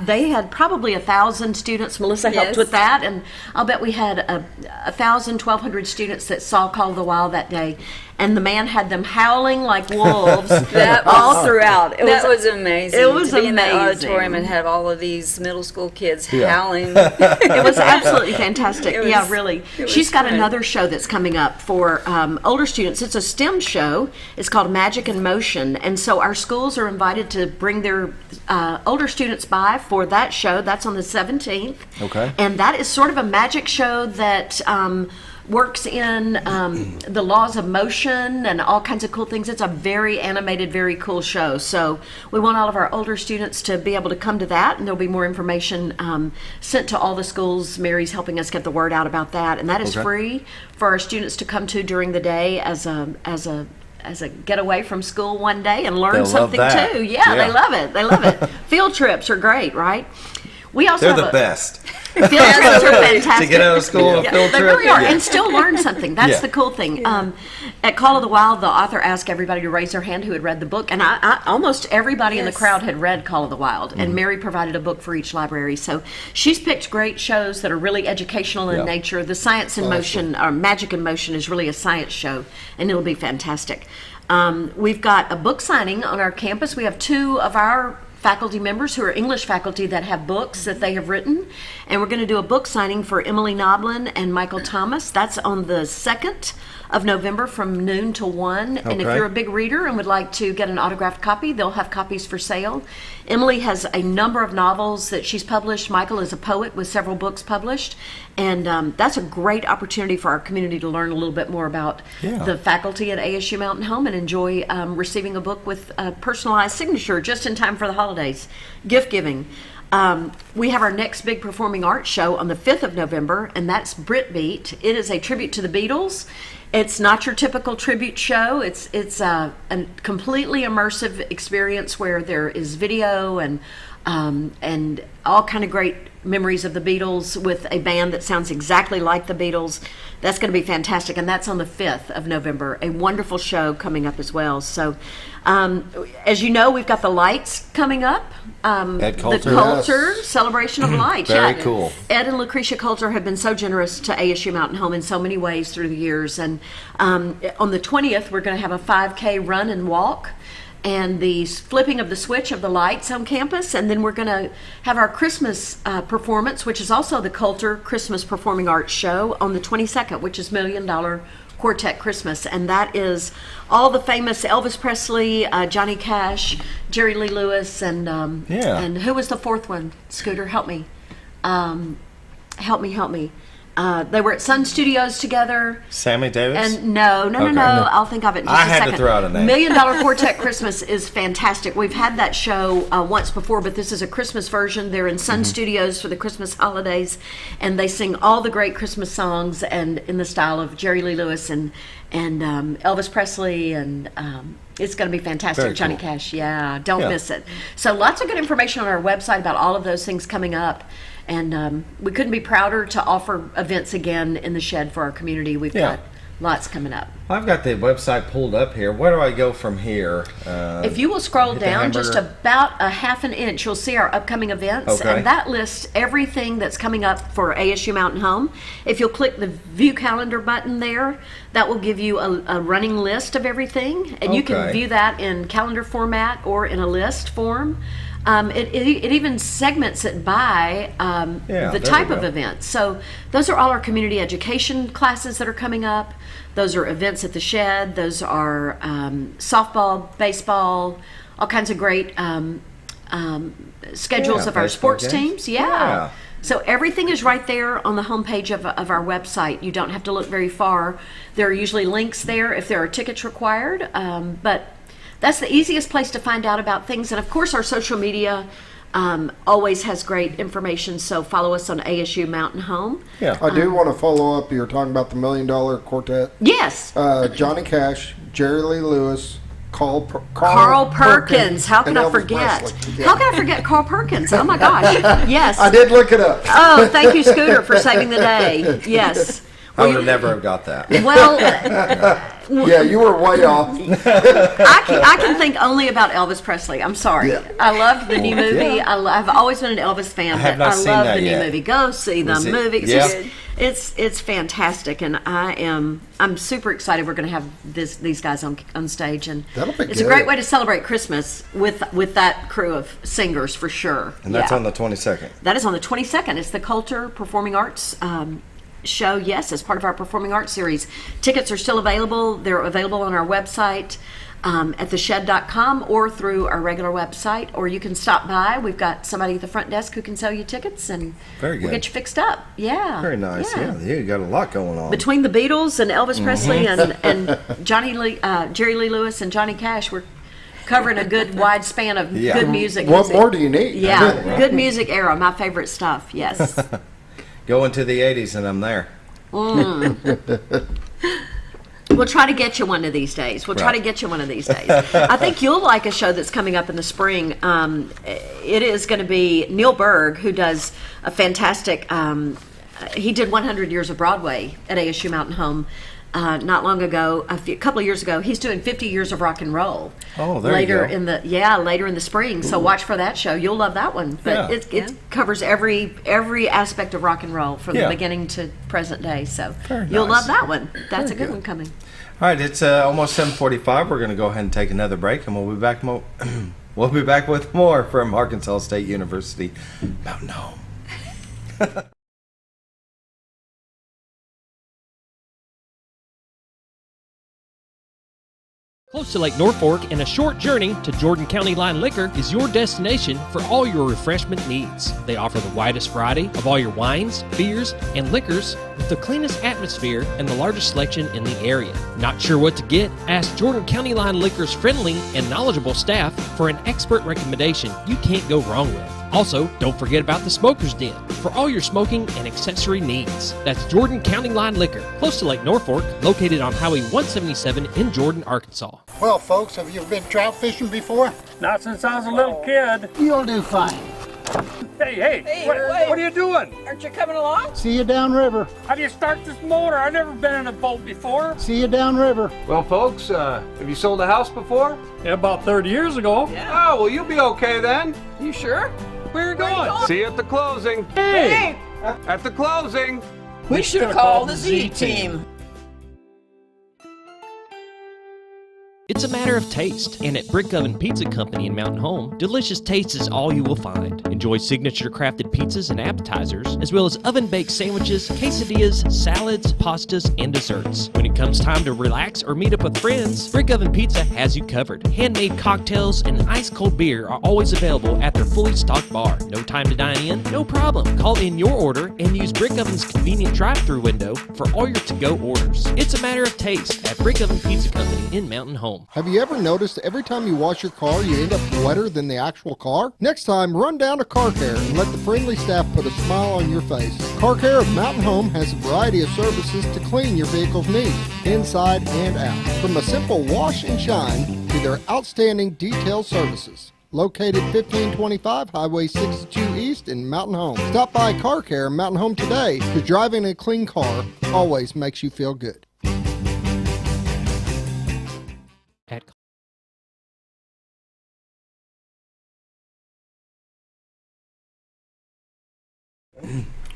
They had probably 1,000 students. Melissa helped with that, and I'll bet we had 1,000, 1,200 students that saw Call of the Wild that day. And the man had them howling like wolves all throughout. That was amazing. It was to be in the auditorium and have all of these middle school kids howling. It was absolutely fantastic. Really. She's got another show that's coming up for older students. It's a STEM show. It's called Magic in Motion. And so our schools are invited to bring their older students by for that show. That's on the 17th. Okay. And that is sort of a magic show that works in the laws of motion and all kinds of cool things. It's a very animated, very cool show. So we want all of our older students to be able to come to that, and there'll be more information sent to all the schools. Mary's helping us get the word out about that, and that is free for our students to come to during the day as a getaway from school one day and learn something too. Yeah, they love it. They love it. Field trips are great, right? We also They're have the best. Field trips are fantastic. To get out of school on a field trip. They really are, and still learn something. That's the cool thing. At Call of the Wild, the author asked everybody to raise their hand who had read the book, and I almost everybody in the crowd had read Call of the Wild, and Mary provided a book for each library. So she's picked great shows that are really educational in nature. The Science in Motion, or Magic in Motion, is really a science show, and it'll be fantastic. We've got a book signing on our campus. We have 2 of our faculty members who are English faculty that have books that they have written, and we're going to do a book signing for Emily Noblin and Michael Thomas. That's on the 2nd of November from noon to 1. And if you're a big reader and would like to get an autographed copy, they'll have copies for sale. Emily has a number of novels that she's published. Michael is a poet with several books published, and that's a great opportunity for our community to learn a little bit more about the faculty at ASU Mountain Home and enjoy receiving a book with a personalized signature just in time for the holidays. Gift giving. We have our next big performing arts show on the 5th of November, and that's Brit Beat. It is a tribute to the Beatles. It's not your typical tribute show. It's a completely immersive experience where there is video and all kind of great memories of the Beatles with a band that sounds exactly like the Beatles. That's going to be fantastic, and that's on the 5th of November. A wonderful show coming up as well. So, as you know, we've got the lights coming up. Ed Coulter. The Coulter Celebration of Lights. Very cool. Ed and Lucretia Coulter have been so generous to ASU Mountain Home in so many ways through the years. And on the 20th, we're going to have a 5K run and walk, and the flipping of the switch of the lights on campus, and then we're going to have our Christmas performance, which is also the Coulter Christmas Performing Arts Show on the 22nd, which is $1 Million Quartet Christmas, and that is all the famous Elvis Presley, Johnny Cash, Jerry Lee Lewis, and who was the 4th one? Scooter, help me. Help me. They were at Sun Studios together. Sammy Davis? And no. I'll think of it in just a second. I had to throw out a name. $1 Million Quartet Christmas is fantastic. We've had that show once before, but this is a Christmas version. They're in Sun Studios for the Christmas holidays, and they sing all the great Christmas songs and in the style of Jerry Lee Lewis and Elvis Presley, and it's going to be fantastic. Very Johnny cool. Cash, don't miss it. So lots of good information on our website about all of those things coming up. And we couldn't be prouder to offer events again in the shed for our community. We've got lots coming up. I've got the website pulled up here. Where do I go from here? If you will scroll down just about a half an inch, you'll see our upcoming events. Okay. And that lists everything that's coming up for ASU Mountain Home. If you'll click the View Calendar button there, that will give you a running list of everything. And you can view that in calendar format or in a list form. It even segments it by the type of event. So those are all our community education classes that are coming up. Those are events at the shed. Those are softball, baseball, all kinds of great schedules of our sports teams. So everything is right there on the homepage of our website. You don't have to look very far. There are usually links there if there are tickets required, but that's the easiest place to find out about things. And of course, our social media always has great information. So follow us on ASU Mountain Home. I do want to follow up. You're talking about the $1 Million Quartet. Yes. Johnny Cash, Jerry Lee Lewis, Carl Perkins. How can I forget? How can I forget Carl Perkins? Oh my gosh. Yes. I did look it up. Oh, thank you, Scooter, for saving the day. Yes. I would never have got that. Well, yeah, you were way off. I can think only about Elvis Presley. I'm sorry. I love the new movie. I've always been an Elvis fan, but I love the new movie. Go see the movie. It's fantastic, and I'm super excited. We're going to have these guys on stage, and it's a great way to celebrate Christmas with that crew of singers for sure. And that's on the 22nd. That is on the 22nd. It's the Coulter Performing Arts show, yes, as part of our Performing Arts series. Tickets are still available. They're available on our website. at theshed.com or through our regular website, or you can stop by. We've got somebody at the front desk who can sell you tickets, and Very good. we'll get you fixed up. Yeah. Very nice. Yeah, you got a lot going on. Between the Beatles and Elvis Presley and Jerry Lee Lewis and Johnny Cash, we're covering a good wide span of good music. What more do you need? Yeah, good music era, my favorite stuff, yes. Go into the 80s and I'm there. We'll try to get you one of these days. I think you'll like a show that's coming up in the spring. It is going to be Neil Berg, who does a fantastic, he did 100 years of Broadway at ASU Mountain Home. Not long ago, a couple of years ago. He's doing 50 years of rock and roll. Oh, there later you go. Later in the spring. So watch for that show. You'll love that one. But it covers every aspect of rock and roll from the beginning to present day. So you'll love that one. That's a good one coming. All right, it's almost 7:45. We're going to go ahead and take another break, and we'll be back. We'll be back with more from Arkansas State University Mountain Home. Close to Lake Norfolk and a short journey to Jordan County Line Liquor is your destination for all your refreshment needs. They offer the widest variety of all your wines, beers, and liquors with the cleanest atmosphere and the largest selection in the area. Not sure what to get? Ask Jordan County Line Liquor's friendly and knowledgeable staff for an expert recommendation you can't go wrong with. Also, don't forget about the Smoker's Den for all your smoking and accessory needs. That's Jordan County Line Liquor, close to Lake Norfolk, located on Highway 177 in Jordan, Arkansas. Well, folks, have you been trout fishing before? Not since I was a little kid. You'll do fine. Hey, what are you doing? Aren't you coming along? See you downriver. How do you start this motor? I've never been in a boat before. See you downriver. Well, folks, have you sold a house before? Yeah, about 30 years ago. Yeah. Oh, well, you'll be okay then. You sure? Where are you going? See you at the closing. Hey! At the closing. We should call the Z-Team. It's a matter of taste, and at Brick Oven Pizza Company in Mountain Home, delicious taste is all you will find. Enjoy signature crafted pizzas and appetizers, as well as oven-baked sandwiches, quesadillas, salads, pastas, and desserts. When it comes time to relax or meet up with friends, Brick Oven Pizza has you covered. Handmade cocktails and ice-cold beer are always available at their fully stocked bar. No time to dine in? No problem. Call in your order and use Brick Oven's convenient drive-thru window for all your to-go orders. It's a matter of taste at Brick Oven Pizza Company in Mountain Home. Have you ever noticed every time you wash your car, you end up wetter than the actual car? Next time, run down to Car Care and let the friendly staff put a smile on your face. Car Care of Mountain Home has a variety of services to clean your vehicle's needs, inside and out. From a simple wash and shine to their outstanding detail services. Located 1525 Highway 62 East in Mountain Home. Stop by Car Care Mountain Home today, because driving a clean car always makes you feel good.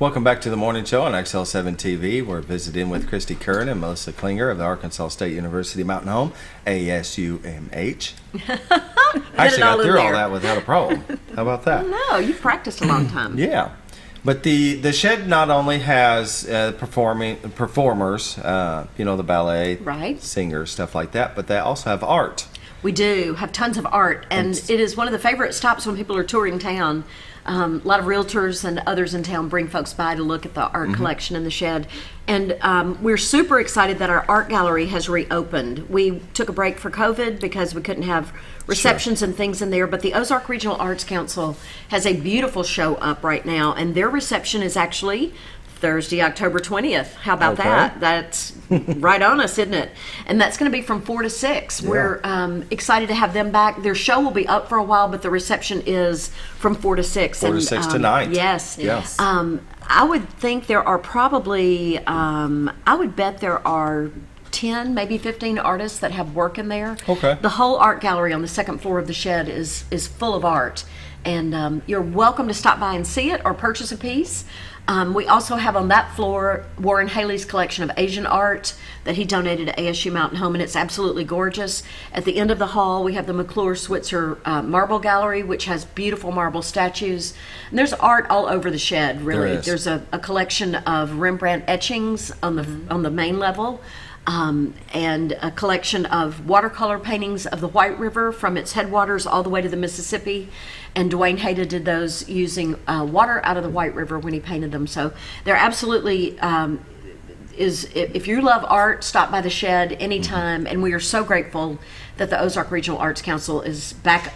Welcome back to the morning show on XL7-TV. We're visiting with Christy Keirn and Melissa Klinger of the Arkansas State University Mountain Home, ASUMH. I actually got through all that without a problem. How about that? No, you've practiced a long time. Yeah. But the shed not only has performers, the ballet, singers, stuff like that, but they also have art. We do have tons of art, and it is one of the favorite stops when people are touring town. A lot of realtors and others in town bring folks by to look at the art collection in the shed. And we're super excited that our art gallery has reopened. We took a break for COVID because we couldn't have receptions and things in there, but the Ozark Regional Arts Council has a beautiful show up right now, and their reception is actually Thursday, October 20th. How about that? That's right on us, isn't it? And that's going to be from 4 to 6. Yeah. We're excited to have them back. Their show will be up for a while, but the reception is from 4 to 6. 4 to 6 tonight. Yes. I would think there are probably, I would bet there are 10, maybe 15 artists that have work in there. Okay. The whole art gallery on the second floor of the shed is full of art. And you're welcome to stop by and see it or purchase a piece. We also have on that floor Warren Haley's collection of Asian art that he donated to ASU Mountain Home, and it's absolutely gorgeous. At the end of the hall, we have the McClure Switzer Marble Gallery, which has beautiful marble statues. And there's art all over the shed, really. There's a collection of Rembrandt etchings on the main level. and a collection of watercolor paintings of the White River from its headwaters all the way to the Mississippi. And Dwayne Hayda did those using water out of the White River when he painted them. So they're absolutely if you love art, stop by the shed anytime. And we are so grateful that the Ozark Regional Arts Council is back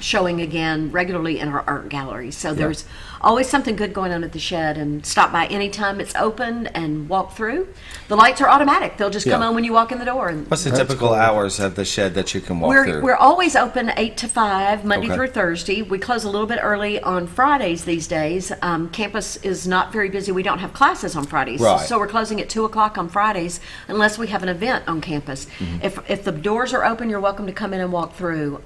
showing again regularly in our art gallery. So there's always something good going on at the shed, and stop by anytime it's open and walk through. The lights are automatic. They'll just come on when you walk in the door. And what's the typical hours of the shed that you can walk through? We're always open 8 to 5, Monday through Thursday. We close a little bit early on Fridays these days. Campus is not very busy. We don't have classes on Fridays. Right. So we're closing at 2 o'clock on Fridays unless we have an event on campus. If the doors are open, you're welcome to come in and walk through.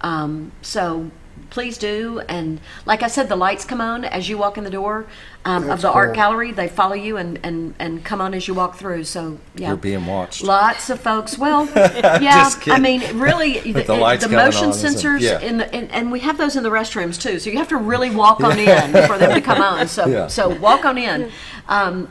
So please do. And like I said, the lights come on as you walk in the door of the art gallery. They follow you and come on as you walk through. So yeah, you're being watched. Lots of folks. Well, yeah, I mean, really, the motion sensors and we have those in the restrooms too. So you have to really walk on in for them to come on. So walk on in.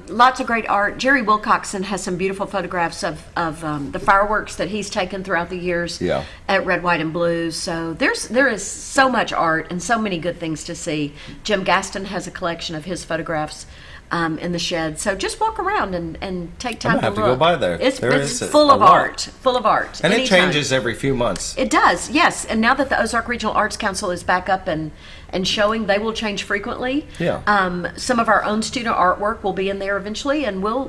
Lots of great art. Jerry Wilcoxon has some beautiful photographs of the fireworks that he's taken throughout the years at Red, White, and Blue. So there is so much art and so many good things to see. Jim Gaston has a collection of his photographs in the shed. So just walk around and take time to look. To go by there. It's full of art. Full of art. And it changes every few months. It does, yes. And now that the Ozark Regional Arts Council is back up and showing, they will change frequently. Yeah. Some of our own student artwork will be in there eventually, and we'll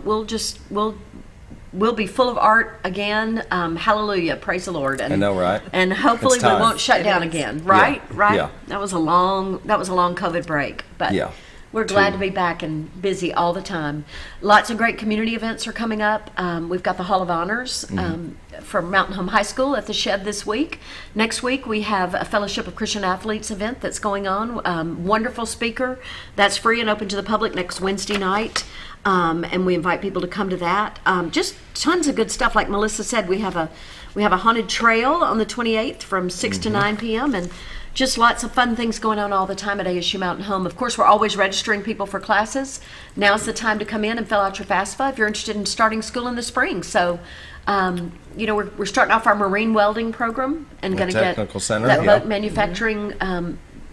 be full of art again. Hallelujah, praise the Lord. And, I know, right? And hopefully we won't shut down again, right? Yeah. Right? Yeah. That was a long COVID break, but we're glad to be back and busy all the time. Lots of great community events are coming up. We've got the Hall of Honors from Mountain Home High School at the shed this week. Next week we have a Fellowship of Christian Athletes event that's going on. Wonderful speaker. That's free and open to the public next Wednesday night. And we invite people to come to that. Just tons of good stuff. Like Melissa said, we have a haunted trail on the 28th from 6 to 9 p.m. and just lots of fun things going on all the time at ASU Mountain Home. Of course, we're always registering people for classes. Now's the time to come in and fill out your FAFSA if you're interested in starting school in the spring. So, we're starting off our marine welding program and going to get that boat manufacturing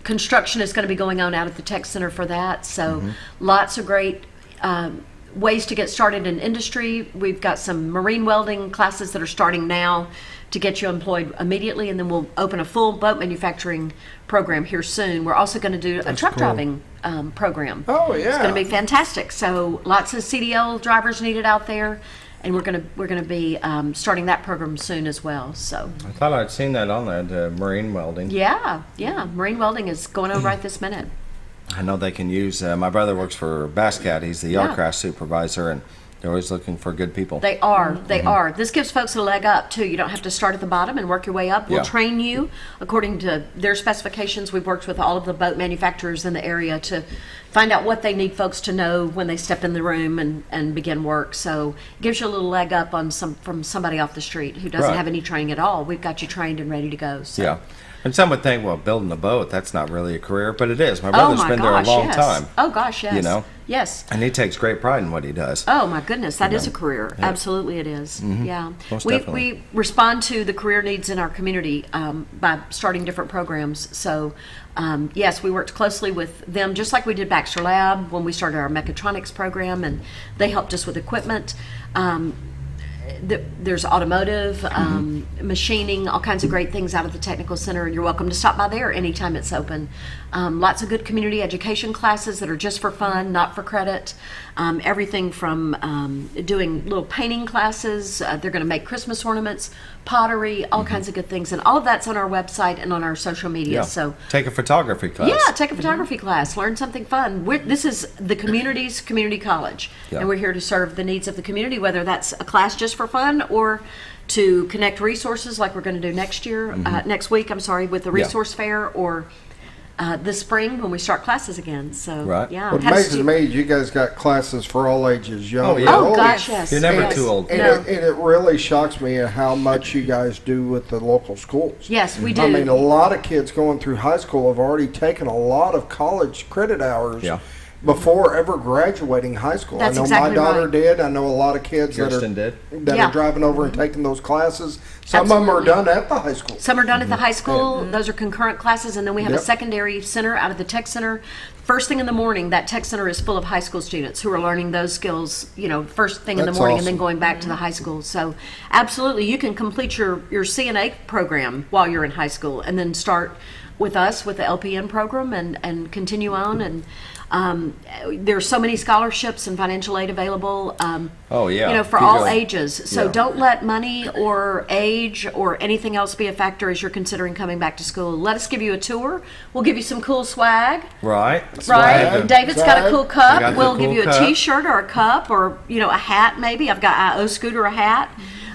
construction is going to be going on out at the Tech Center for that. So, lots of great ways to get started in industry. We've got some marine welding classes that are starting now to get you employed immediately, and then we'll open a full boat manufacturing program here soon. We're also going to do a truck driving program. Oh yeah, it's going to be fantastic. So lots of CDL drivers needed out there, and we're going to be starting that program soon as well. So I thought I'd seen that on there, the marine welding. Yeah, marine welding is going on right this minute. I know they can use. My brother works for Basscat. He's the Yardcraft supervisor, and they're always looking for good people. They are. They are. This gives folks a leg up, too. You don't have to start at the bottom and work your way up. We'll train you according to their specifications. We've worked with all of the boat manufacturers in the area to find out what they need folks to know when they step in the room and begin work. So it gives you a little leg up on from somebody off the street who doesn't have any training at all. We've got you trained and ready to go. So. Yeah. And some would think, well, building a boat, that's not really a career, but it is. My brother's been there a long time. Oh, gosh, yes. You know? Yes. And he takes great pride in what he does. Oh, my goodness. That is a career. Yeah. Absolutely it is. Yeah. Most we respond to the career needs in our community by starting different programs. So, yes, we worked closely with them, just like we did Baxter Lab when we started our mechatronics program, and they helped us with equipment. There's automotive, machining, all kinds of great things out at the Technical Center, and you're welcome to stop by there anytime it's open. Lots of good community education classes that are just for fun, not for credit. Everything from doing little painting classes. They're going to make Christmas ornaments, pottery, all kinds of good things. And all of that's on our website and on our social media. Yeah. So take a photography class. Yeah, take a photography class. Learn something fun. This is the community's community college. Yeah. And we're here to serve the needs of the community, whether that's a class just for fun or to connect resources like we're going to do next week, with the resource fair, or this spring when we start classes again. So, yeah. What amazes me is you guys got classes for all ages, young. Oh, gosh, yes. You're never too old. And it really shocks me at how much you guys do with the local schools. Yes, we do. I mean, a lot of kids going through high school have already taken a lot of college credit hours before ever graduating high school. That's I know exactly my daughter right. did. I know a lot of kids Kirsten that Yeah. are driving over and taking those classes. Some Absolutely. of them are done at the high school. Some are done at the high school. Mhm. Those are concurrent classes, and then we have a Yep. secondary center out of the tech center. First thing in the morning, that tech center is full of high school students who are learning those skills, first thing in the That's morning and then awesome. going back to the high school. So absolutely, you can complete your CNA program while you're in high school and then start with us with the LPN program and continue on. And there's so many scholarships and financial aid available. Oh, yeah. For Keep all going. ages. So Yeah. don't let money or age or anything else be a factor as you're considering coming back to school. Let us give you a tour. We'll give you some cool swag. Right. Right. David's got a cool I cup. got the We'll give cool you a cup. T-shirt or a cup or, a hat maybe. I've got I owe Scooter a hat.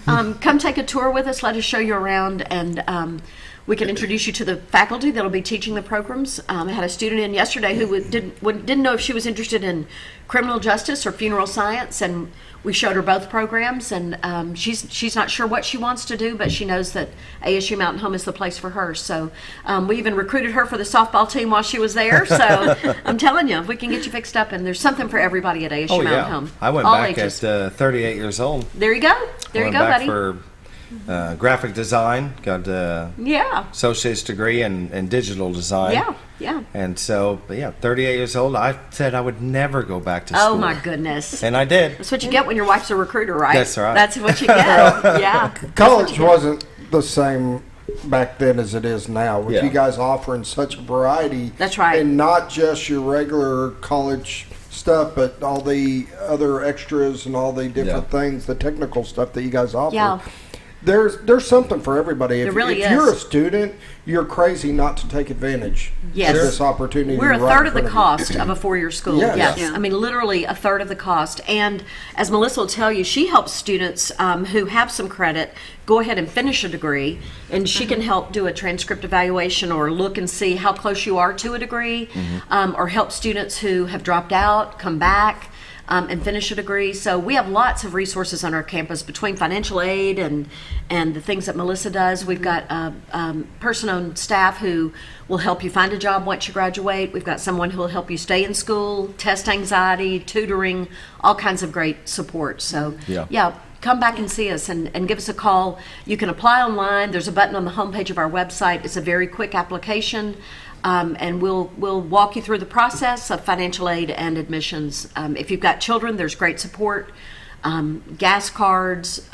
Come take a tour with us. Let us show you around, and we can introduce you to the faculty that'll be teaching the programs. I had a student in yesterday who didn't know if she was interested in criminal justice or funeral science, and we showed her both programs, and she's not sure what she wants to do, but she knows that ASU Mountain Home is the place for her. So we even recruited her for the softball team while she was there. So I'm telling you, we can get you fixed up, and there's something for everybody at ASU Mountain Home. I went All back ages. at 38 years old. There you go. There you went go, back buddy. for graphic design, got Yeah. associate's degree in digital design. Yeah. Yeah. And so, 38 years old, I said I would never go back to school. Oh my goodness. And I did. That's what you get when your wife's a recruiter, right? That's right. That's what you get. Yeah. College wasn't the same back then as it is now, with Yeah. you guys offering such a variety. That's right. And not just your regular college stuff, but all the other extras and all the different things, the technical stuff that you guys offer. Yeah. There's something for everybody. There really if you're a is. student, you're crazy not to take advantage Yes. of this opportunity. We're a right third in of the front cost you. of a four-year school. Yes. Yes. Yeah. I mean, literally a third of the cost. And as Melissa will tell you, she helps students who have some credit go ahead and finish a degree, and she can help do a transcript evaluation or look and see how close you are to a degree, or help students who have dropped out come back. And finish a degree. So we have lots of resources on our campus between financial aid and the things that Melissa does. We've got person on staff who will help you find a job once you graduate. We've got someone who will help you stay in school, test anxiety, tutoring, all kinds of great support. So yeah, come back and see us and give us a call. You can apply online. There's a button on the homepage of our website. It's a very quick application. And we'll walk you through the process of financial aid and admissions. If you've got children, there's great support, gas cards,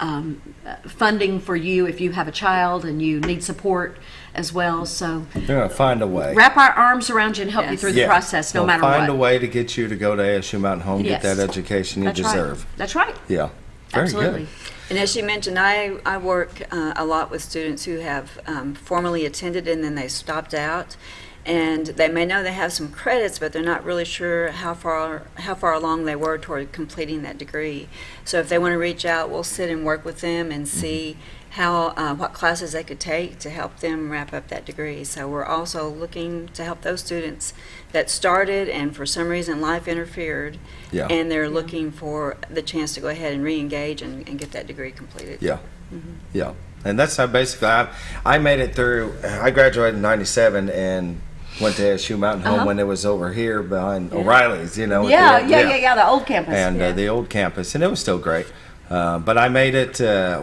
funding for you if you have a child and you need support as well. So They're going to find a way. wrap our arms around you and help you through the process, no They'll matter find what. a way to get you to go to ASU Mountain Home, Yes. get that education you That's right. deserve. That's right. Yeah. Very Absolutely. good. And as she mentioned, I work a lot with students who have formally attended and then they stopped out. And they may know they have some credits, but they're not really sure how far along they were toward completing that degree. So if they want to reach out, we'll sit and work with them and see how what classes they could take to help them wrap up that degree. So we're also looking to help those students that started and for some reason life interfered, Yeah. and they're looking for the chance to go ahead and re-engage and get that degree completed. Yeah. Yeah. And that's how basically I made it through. I graduated in 97 and went to ASU Mountain Home when it was over here behind O'Reilly's, you know. The old campus. And the old campus, and it was still great. But I made it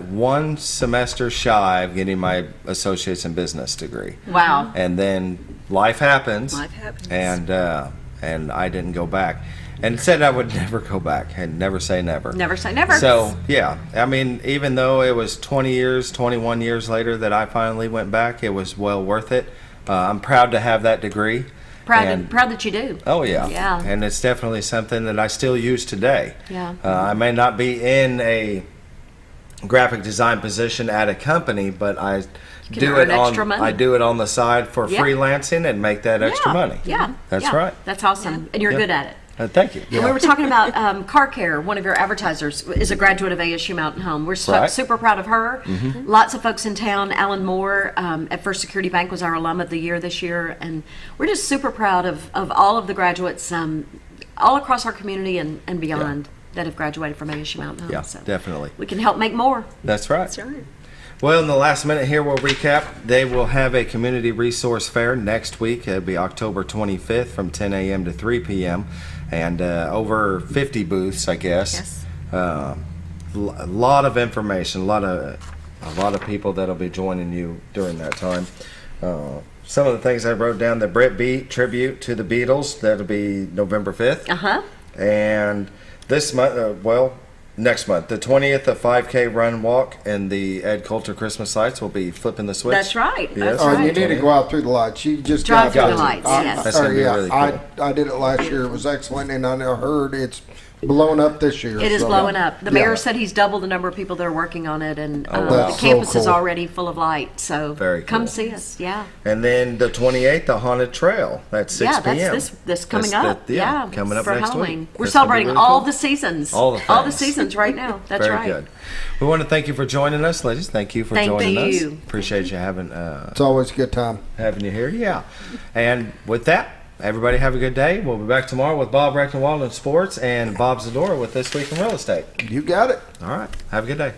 one semester shy of getting my associate's in business degree. Wow. And then life happens. Life happens. And I didn't go back. And said I would never go back and never say never. Never say never. So, yeah. I mean, even though it was 21 years later that I finally went back, it was well worth it. I'm proud to have that degree. Proud that you do. Oh, yeah. Yeah. And it's definitely something that I still use today. Yeah. I may not be in a graphic design position at a company, but I do it on the side for freelancing and make that extra money. Yeah. That's right. That's awesome. And you're good at it. Thank you. And we were talking about Car Care. One of your advertisers is a graduate of ASU Mountain Home. We're super proud of her. Lots of folks in town. Alan Moore at First Security Bank was our alum of the year this year. And we're just super proud of all of the graduates all across our community and beyond that have graduated from ASU Mountain Home. Yeah, So definitely. we can help make more. That's right. That's right. Well, in the last minute here, we'll recap. They will have a community resource fair next week. It'll be October 25th from 10 a.m. to 3 p.m. And over 50 booths, I guess. Yes. A lot of information, a lot of people that'll be joining you during that time. Some of the things I wrote down: the Brit Beat tribute to the Beatles. That'll be November 5th. And this month, next month, the 20th, a 5K run walk, and the Ed Coulter Christmas lights will be flipping the switch. That's right. Yes. That's right. You need to go out through the lights. You just drive through the lights. Yes. That's gonna be really cool. I did it last year. It was excellent, and I heard it's blowing up this year. It is blowing up. The mayor said he's doubled the number of people that are working on it, and the campus is already full of light. So come see us. Yeah. And then the 28th, the Haunted Trail. That's 6 p.m. Yeah, that's this coming up. Coming up for next Halloween. week. We're celebrating all the seasons. All the seasons right now. That's Very right. good. We want to thank you for joining us, ladies. Thank you for joining us. Thank you. Appreciate you having. It's always a good time having you here. Yeah. And with that, everybody have a good day. We'll be back tomorrow with Bob Rectenwald in sports and Bob Zadora with This Week in Real Estate. You got it. All right. Have a good day.